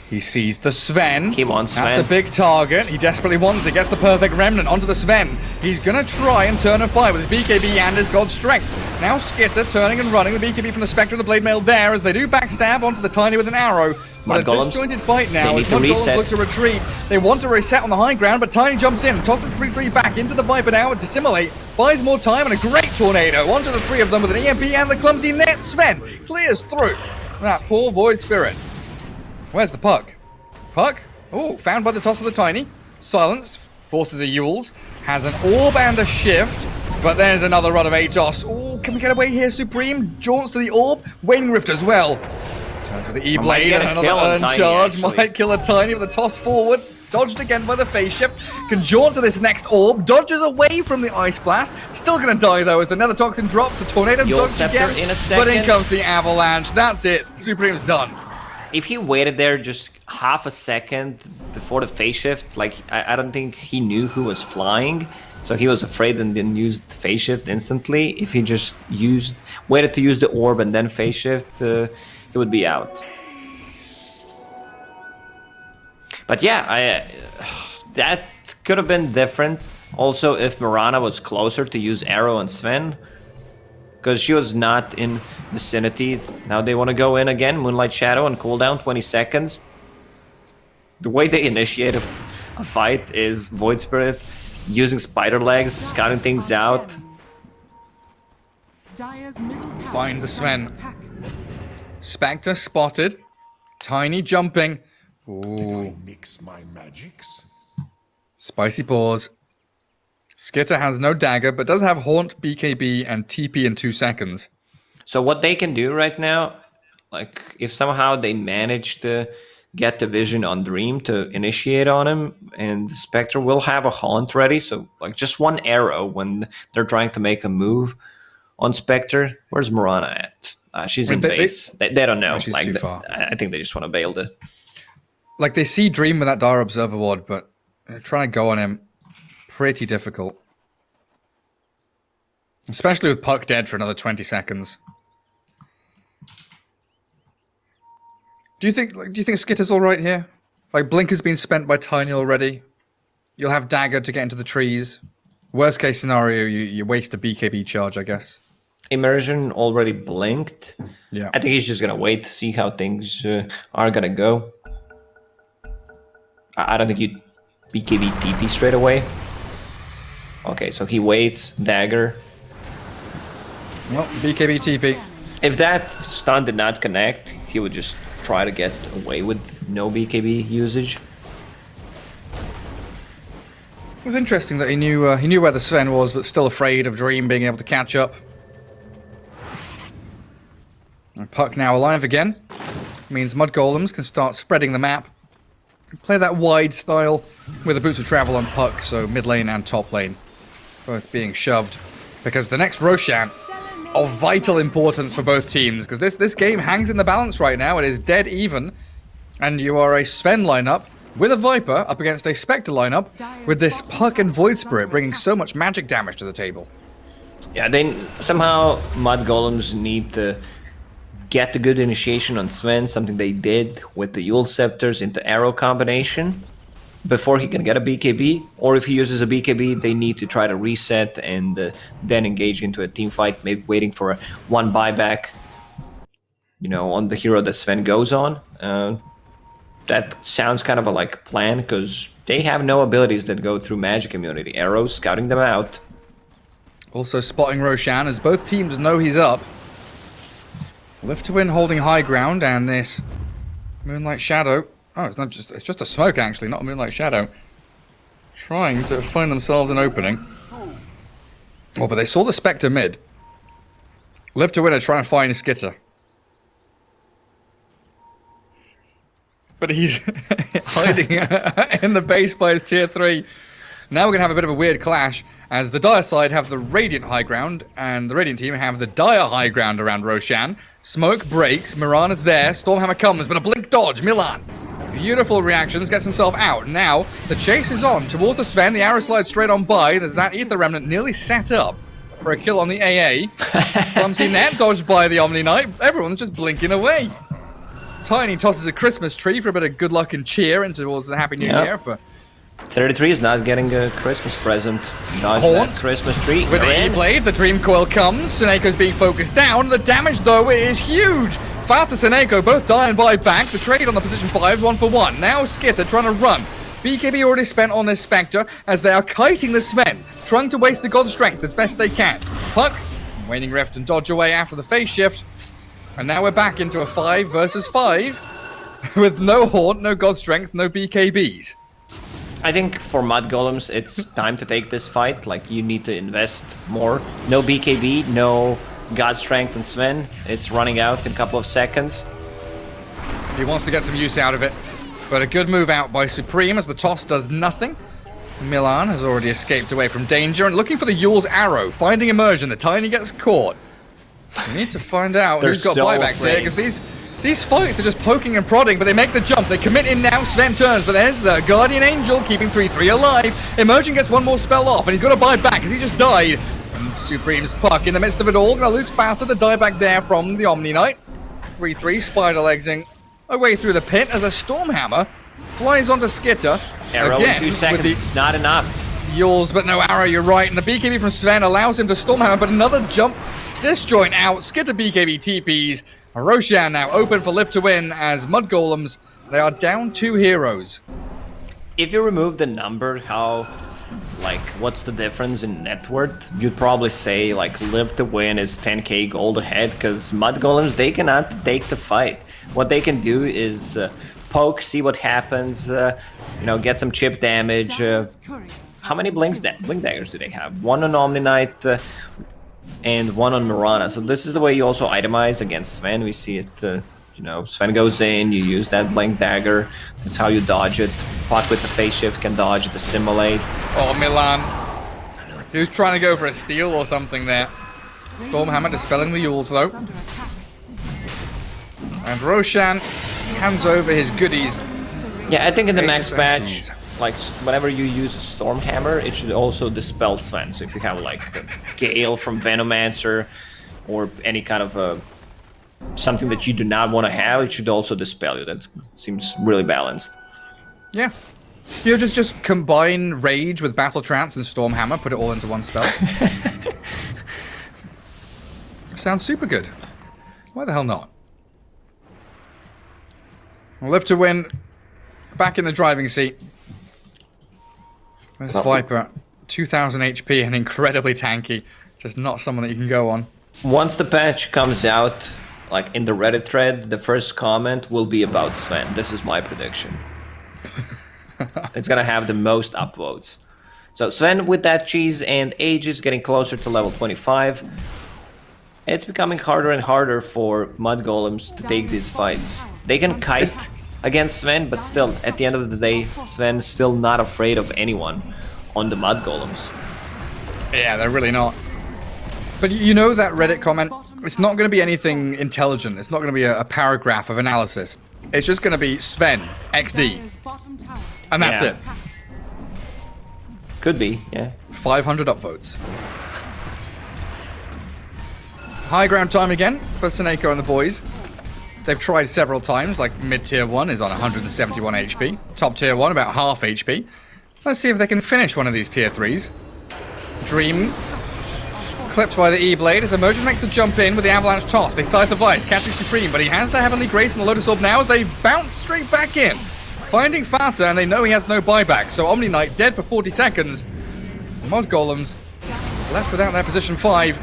He sees the Sven. He wants That's Sven. a big target. He desperately wants it. Gets the perfect remnant onto the Sven. He's gonna try and turn a fire with his BKB and his God Strength. Now Skitter turning and running. The BKB from the Spectre and the Blade Mail there as they do backstab onto the Tiny with an arrow. But a Mudgolems, disjointed fight now they as need to Mudgolems reset. look to retreat. They want to reset on the high ground, but Tiny jumps in and tosses 3-3 back into the Viper now and Dissimulate. Buys more time and a great tornado onto the three of them with an EMP and the clumsy net. Sven clears through. That poor Void Spirit. Where's the puck? Puck? Oh, found by the toss of the Tiny. Silenced. Forces a Yules. Has an orb and a shift. But there's another run of Atos. Oh, can we get away here, Supreme? Jaunts to the orb. Wing Rift as well. Turns with the E-Blade get and a another kill on earn Tiny, charge. actually. Might kill a Tiny with a toss forward. Dodged again by the phase shift. Can jaunt to this next orb. Dodges away from the Ice Blast. Still gonna die though as the Nether Toxin drops. The Tornado Yule dodged Scepter again. in a But in second. comes the Avalanche. That's it. Supreme's done. If he waited there just half a second before the phase shift, like, I don't think he knew who was flying. So he was afraid and didn't use the phase shift instantly. If he just waited to use the orb and then phase shift, he would be out. But yeah, that could have been different. Also, if Mirana was closer to use Arrow and Sven, because she was not in vicinity. Now they want to go in again. Moonlight Shadow on cooldown, 20 seconds. The way they initiate a fight is Void Spirit using spider legs, scouting things out. Dire's middle tower Find the is Sven. under attack. Spectre spotted. Tiny jumping. Ooh. Mix my magics. Spicy paws. Skitter has no dagger, but does have Haunt, BKB, and TP in 2 seconds. So what they can do right now, like, if somehow they manage to get the vision on Dream to initiate on him, and Spectre will have a Haunt ready, so like just one arrow when they're trying to make a move on Spectre. Where's Mirana at? She's in base. They don't know. Oh, she's like, too far. I think they just want to bail the. Like, they see Dream with that Dire Observer Ward, but trying to go on him, pretty difficult. Especially with Puck dead for another 20 seconds. Do you think Skitter's all right here? Like, Blink has been spent by Tiny already. You'll have Dagger to get into the trees. Worst case scenario, you waste a BKB charge, I guess. Immersion already blinked. Yeah. I think he's just gonna wait to see how things are gonna go. I don't think you BKB TP straight away. Okay, so he waits, dagger. Well, BKB TP. If that stun did not connect, he would just try to get away with no BKB usage. It was interesting that he knew where the Sven was, but still afraid of Dream being able to catch up. And Puck now alive again. Means Mudgolems can start spreading the map. Play that wide style with the Boots of Travel on Puck, so mid lane and top lane both being shoved. Because the next Roshan of vital importance for both teams, because this game hangs in the balance right now. It is dead even, and you are a Sven lineup with a Viper up against a Spectre lineup with this Puck and Void Spirit bringing so much magic damage to the table. Yeah, they somehow Mudgolems need to get the good initiation on Sven, something they did with the Yule Scepters into arrow combination before he can get a BKB, or if he uses a BKB, they need to try to reset and then engage into a team fight, maybe waiting for a one buyback, you know, on the hero that Sven goes on. That sounds kind of a like plan, because they have no abilities that go through magic immunity. Arrows scouting them out. Also spotting Roshan as both teams know he's up. Live to win holding high ground, and this Moonlight Shadow. Oh, it's just a smoke actually, not a Moonlight Shadow. Trying to find themselves an opening. Oh, but they saw the Spectre mid. Live to win are trying to find a Skitter. But he's hiding in the base by his tier 3. Now we're going to have a bit of a weird clash, as the Dire side have the Radiant high ground, and the Radiant team have the Dire high ground around Roshan. Smoke breaks, Mirana's there, Stormhammer comes, but a blink dodge, Milan. Beautiful reactions, gets himself out. Now, the chase is on towards the Sven, the arrow slides straight on by. There's that Ether Remnant nearly set up for a kill on the AA. Clumsy net dodged by the Omni Knight. Everyone's just blinking away. Tiny tosses a Christmas tree for a bit of good luck and cheer and towards the Happy New Year. For 33 is not getting a Christmas present. Dodge Haunt. that Christmas tree. with the E-Blade, the Dream Coil comes. Seneco's being focused down. The damage, though, is huge. Fat to Seneco, both die and buy back. The trade on the position 5 is 1 for 1. Now Skitter trying to run. BKB already spent on this Spectre as they are kiting the Sven, trying to waste the God Strength as best they can. Puck, Waning Rift and dodge away after the phase shift. And now we're back into a 5 versus 5 with no Haunt, no God Strength, no BKBs. I think for Mudgolems, it's time to take this fight. Like, you need to invest more. No BKB, no God Strength and Sven. It's running out in a couple of seconds. He wants to get some use out of it. But a good move out by Supreme as the toss does nothing. Milan has already escaped away from danger and looking for the Yule's arrow. Finding immersion, the Tiny gets caught. We need to find out who's got so buybacks here, afraid. because these fights are just poking and prodding, but they make the jump. They commit in now. Sven turns, but there's the Guardian Angel keeping 3-3 alive. Immersion gets one more spell off, and he's got to buy back as he just died. And Supreme's Puck in the midst of it all. Gonna lose Fatter, the dieback there from the Omni Knight. 3-3, spider legsing away through the pit as a Stormhammer flies onto Skitter. Arrow again, in 2 seconds. with It's not enough. Yules, but no arrow, you're right. And the BKB from Sven allows him to Stormhammer, but another jump disjoint out. Skitter BKB TPs. Roshan now open for Live to win as Mudgolems, they are down 2 heroes. If you remove the number, what's the difference in net worth? You'd probably say, like, Live to win is 10k gold ahead, because Mudgolems, they cannot take the fight. What they can do is poke, see what happens, get some chip damage. How many blink daggers do they have? 1 on Omni Knight and 1 on Mirana. So this is the way you also itemize against Sven. We see it, Sven goes in, you use that blink dagger. That's how you dodge it. Puck with the phase shift can dodge, dissimulate. Oh, Milan. He was trying to go for a steal or something there. Stormhammer dispelling the Yules, though. Under attack. And Roshan hands over his goodies. Yeah, I think in the Age max of patch, Sanctions. like, whenever you use a Stormhammer, it should also dispel Sven. So if you have, like, a Gale from Venomancer, or any kind of something that you do not want to have, it should also dispel you. That seems really balanced. Yeah. You just combine Rage with Battle Trance and Stormhammer, put it all into one spell. Sounds super good. Why the hell not? We'll Live to win. Back in the driving seat. There's Viper. 2000 HP and incredibly tanky. Just not someone that you can go on. Once the patch comes out, like in the Reddit thread, the first comment will be about Sven. This is my prediction. It's gonna have the most upvotes. So Sven with that cheese and Aegis getting closer to level 25. It's becoming harder and harder for Mudgolems to take these fights. They can kite against Sven, but still, at the end of the day, Sven's still not afraid of anyone on the Mudgolems. Yeah, they're really not. But you know that Reddit comment? It's not going to be anything intelligent. It's not going to be a paragraph of analysis. It's just going to be Sven, XD. Dire's bottom tower. And that's Yeah. it. Could be, yeah. 500 upvotes. High ground time again for Seneco and the boys. They've tried several times, like mid-tier 1 is on 171 HP. Top tier 1 about half HP. Let's see if they can finish one of these tier 3s. Dream clipped by the E-Blade as Emergence makes the jump in with the Avalanche Toss. They scythe the Vice, catching Supreme, but he has the Heavenly Grace and the Lotus Orb now as they bounce straight back in. Finding Fata, and they know he has no buyback, so Omni Knight dead for 40 seconds. Mudgolems left without their position 5.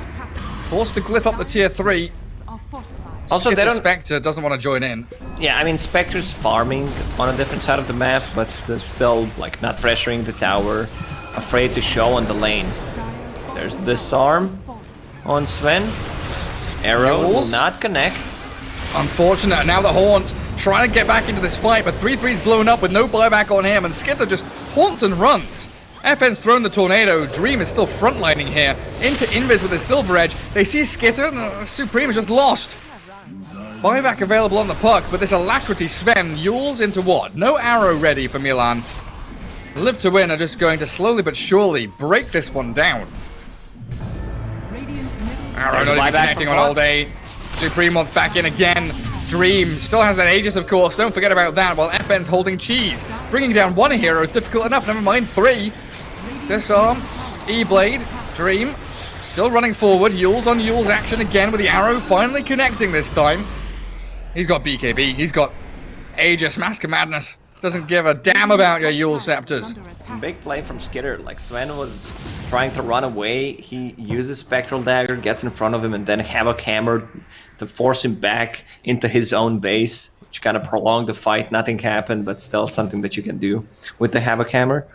Forced to glyph up the tier 3. Are fortified. Also, they Skitter don't. Spectre doesn't want to join in. Yeah, I mean, Spectre's farming on a different side of the map, but they're still like not pressuring the tower, afraid to show on the lane. There's Disarm on Sven. Arrow will Yules. not connect. Unfortunate. Now the Haunt trying to get back into this fight, but 3-3's blown up with no buyback on him, and Skitter just haunts and runs. FN's thrown the Tornado. Dream is still frontlining here. Into Invis with his Silver Edge. They see Skitter, and Supreme is just lost. Buyback available on the puck, but this Alacrity Sven Yules into what? No arrow ready for Milan. Live to Win are just going to slowly but surely break this one down. Radiant's middle Arrow There's a not even buyback connecting from on all Brock. day. Supreme wants back in again. Dream still has that Aegis, of course. Don't forget about that. While FN's holding Cheese. Bringing down one hero is difficult enough. Never mind 3. Disarm. E-Blade. Dream. Still running forward. Yules on Yules action again with the arrow finally connecting this time. He's got BKB. He's got Aegis. Mask of Madness. Doesn't give a damn about your Yule Scepters. under attack. Big play from Skitter. Like Sven was trying to run away. He uses Spectral Dagger, gets in front of him, and then Havoc Hammer to force him back into his own base, which kind of prolonged the fight. Nothing happened, but still something that you can do with the Havoc Hammer.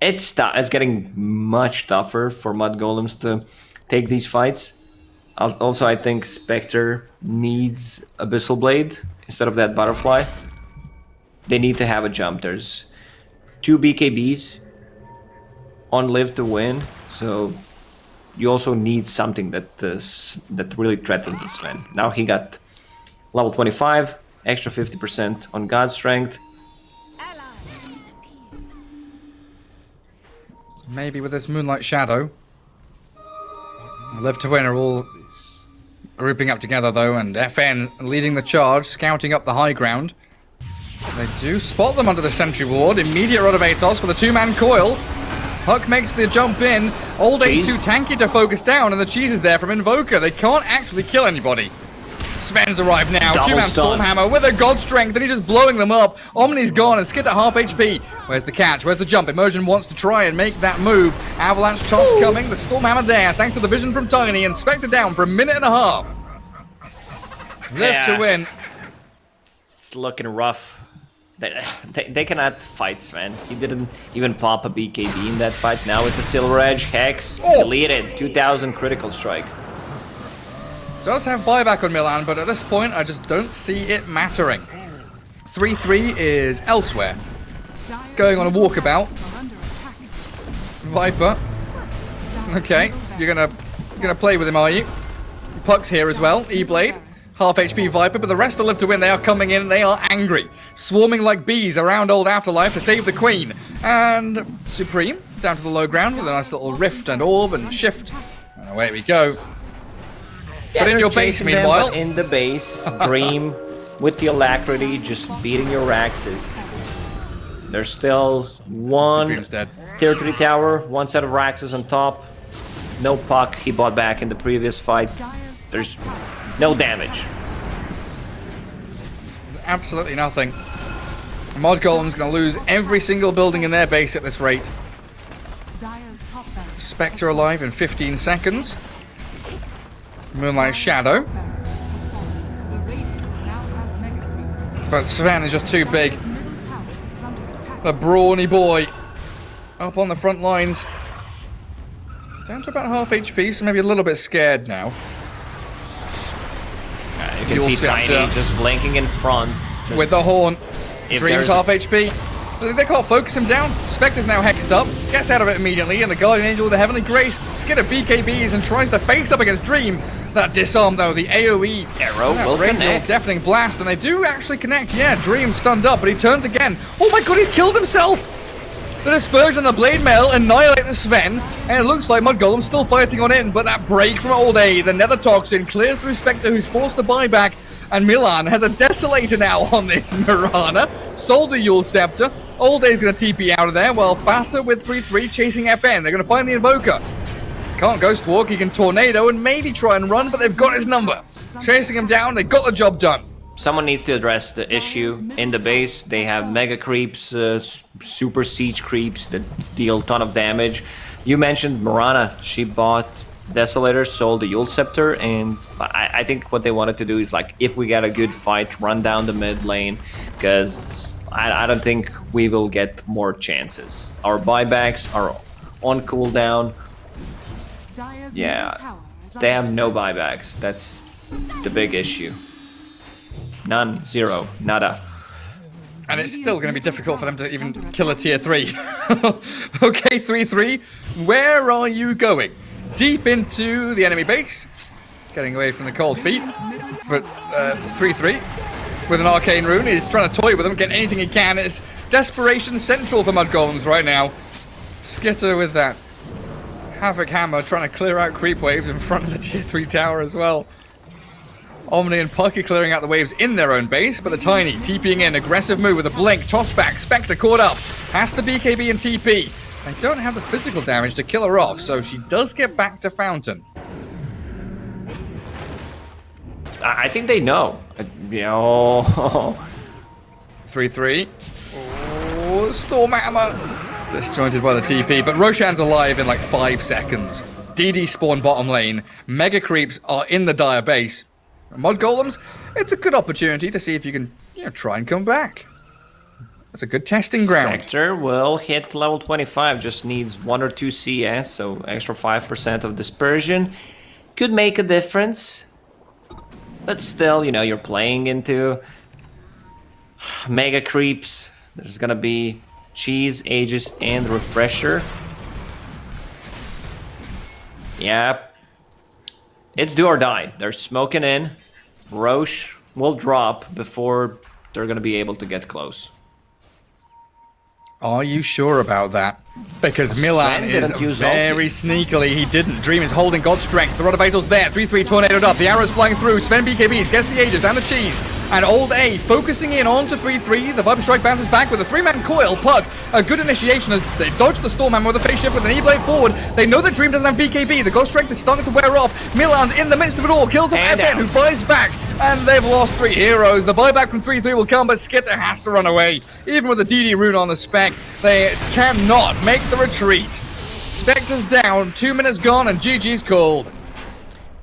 It's getting much tougher for Mudgolems to take these fights. Also, I think Spectre needs Abyssal Blade instead of that Butterfly. They need to have a jump. There's 2 BKBs on Live to Win, so you also need something that really threatens the Sven. Now he got level 25, extra 50% on God Strength. Maybe with this Moonlight Shadow. Live to Win are all grouping up together though, and FN leading the charge, scouting up the high ground. They do spot them under the sentry ward. Immediate rod of Atos for the 2-man coil. Huck makes the jump in. Old Ace too tanky to focus down, and the cheese is there from Invoker. They can't actually kill anybody. Sven's arrived now. Double 2-man stun. Stormhammer with a God Strength, and he's just blowing them up. Omni's gone, and Skid at half HP. Where's the catch? Where's the jump? Immersion wants to try and make that move. Avalanche toss coming. The Stormhammer there, thanks to the vision from Tiny, and Spectre down for a minute and a half. Live to Win. It's looking rough. They cannot fight Sven. He didn't even pop a BKB in that fight. Now with the Silver Edge, Hex, deleted, 2000 critical strike. Does have buyback on Milan, but at this point, I just don't see it mattering. 3-3 is elsewhere. Going on a walkabout. Are under attack. Viper. Okay, you're gonna play with him, are you? Puck's here as well. E-Blade. Half HP Viper, but the rest of Live to Win. They are coming in. They are angry. Swarming like bees around old Afterlife to save the Queen. And Supreme down to the low ground with a nice little rift and orb and shift. And away we go. But in your base, Chasing them, meanwhile. but in the base, Dream with the Alacrity just beating your Raxes. There's still one Supreme's dead. tier 3 tower, one set of Raxes on top. No puck he bought back in the previous fight. There's no damage. Absolutely nothing. Mudgolem's going to lose every single building in their base at this rate. Dire's top barracks. Spectre alive in 15 seconds. Moonlight Shadow. The Radiant now have mega creeps. But Sven is just too big. His middle tower is under attack. The brawny boy. Up on the front lines. Down to about half HP, so maybe a little bit scared now. You can You'll see set Tiny up. just blinking in front. Just With the horn. If Dream's there's a- half HP. They can't focus him down. Spectre's now hexed up. Gets out of it immediately. And the Guardian Angel with the Heavenly Grace. Skid of BKBs and tries to face up against Dream. That disarm though. The AoE. Arrow That will radial connect. deafening blast. And they do actually connect. Yeah, Dream stunned up. But he turns again. Oh my god, he's killed himself. The Dispersion and the Blade Mail annihilate the Sven, and it looks like Mudgolem's still fighting on in, but that break from Old A, the Nether Toxin, clears through Spectre, who's forced to buy back, and Milan has a Desolator now on this Mirana, sold the Yule Scepter. Old A's going to TP out of there, while Fata with 3-3 chasing FN. They're going to find the Invoker. Can't Ghost Walk, he can Tornado and maybe try and run, but they've got his number. Chasing him down, they got the job done. Someone needs to address the issue in the base. They have mega creeps, super siege creeps that deal a ton of damage. You mentioned Mirana. She bought Desolator, sold the Yule Scepter, and I think what they wanted to do is, like, if we get a good fight, run down the mid lane, because I don't think we will get more chances. Our buybacks are on cooldown. Yeah, they have no buybacks. That's the big issue. None, zero, nada. And it's still going to be difficult for them to even kill a tier 3. Okay, 3-3, where are you going? Deep into the enemy base, getting away from the cold feet. But 3-3, with an arcane rune, he's trying to toy with them, get anything he can. It's desperation central for Mudgolems right now. Skitter with that Havoc Hammer, trying to clear out creep waves in front of the tier 3 tower as well. Omni and Puck are clearing out the waves in their own base, but the Tiny TPing in, aggressive move with a blink, toss back, Spectre caught up, has to BKB and TP. They don't have the physical damage to kill her off, so she does get back to Fountain. I think they know. 3-3. Oh, Storm Hammer. Disjointed by the TP, but Roshan's alive in like 5 seconds. DD spawn bottom lane. Mega creeps are in the dire base. Mudgolems, it's a good opportunity to see if you can, try and come back. That's a good testing ground. Spectre will hit level 25, just needs 1 or 2 CS, so extra 5% of dispersion. Could make a difference. But still, you're playing into mega creeps. There's gonna be Cheese, Aegis, and Refresher. Yeah. It's do or die. They're smoking in. Roche will drop before they're gonna be able to get close. Are you sure about that? Because Milan is very sneakily. He didn't. Dream is holding God's strength. The Rod of Battle's there. 3-3 tornadoed up. The arrows flying through. Sven BKBs gets the Aegis and the Cheese. And Old A focusing in onto 3-3. The Viper Strike bounces back with a 3-man coil. Puck, a good initiation as they dodge the Storm Hammer with a face shift with an E-Blade forward. They know that Dream doesn't have BKB. The God's strength is starting to wear off. Milan's in the midst of it all. Kills off FN, who buys back. And they've lost 3 heroes. The buyback from 3-3 will come, but Skitter has to run away. Even with the DD rune on the spec, they cannot make the retreat. Spectre's down, 2 minutes gone, and GG's called.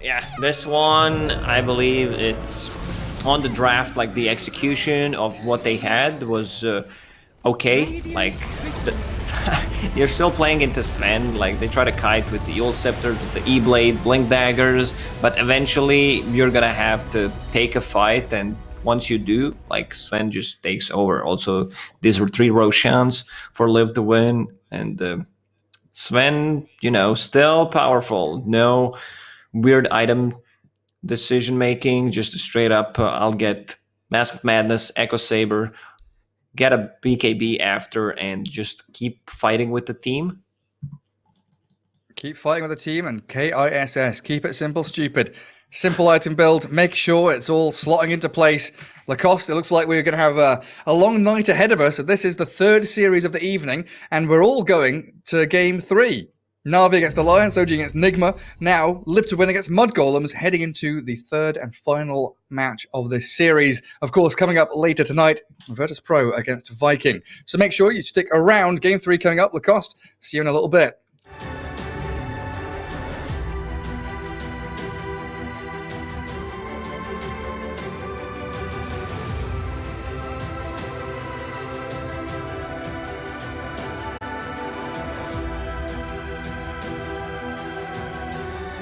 Yeah, this one, I believe it's on the draft, like the execution of what they had was okay. Like, you're still playing into Sven, like they try to kite with the Yule Scepters, with the E-Blade, Blink Daggers, but eventually you're gonna have to take a fight, and once you do, like, Sven just takes over. Also, these were 3 Roshans for Live to Win, and Sven, still powerful. No weird item decision making, just a straight up, I'll get Mask of Madness, Echo Saber, get a BKB after, and just keep fighting with the team. Keep fighting with the team, and KISS. Keep it simple, stupid. Simple item build. Make sure it's all slotting into place. Lacoste, it looks like we're going to have a long night ahead of us. So this is the 3rd series of the evening, and we're all going to game 3. Na'Vi against Alliance, OG against Nigma. Now, Live to Win against Mudgolems, heading into the 3rd and final match of this series. Of course, coming up later tonight, Virtus Pro against Viking. So make sure you stick around. Game 3 coming up. Lacoste, see you in a little bit.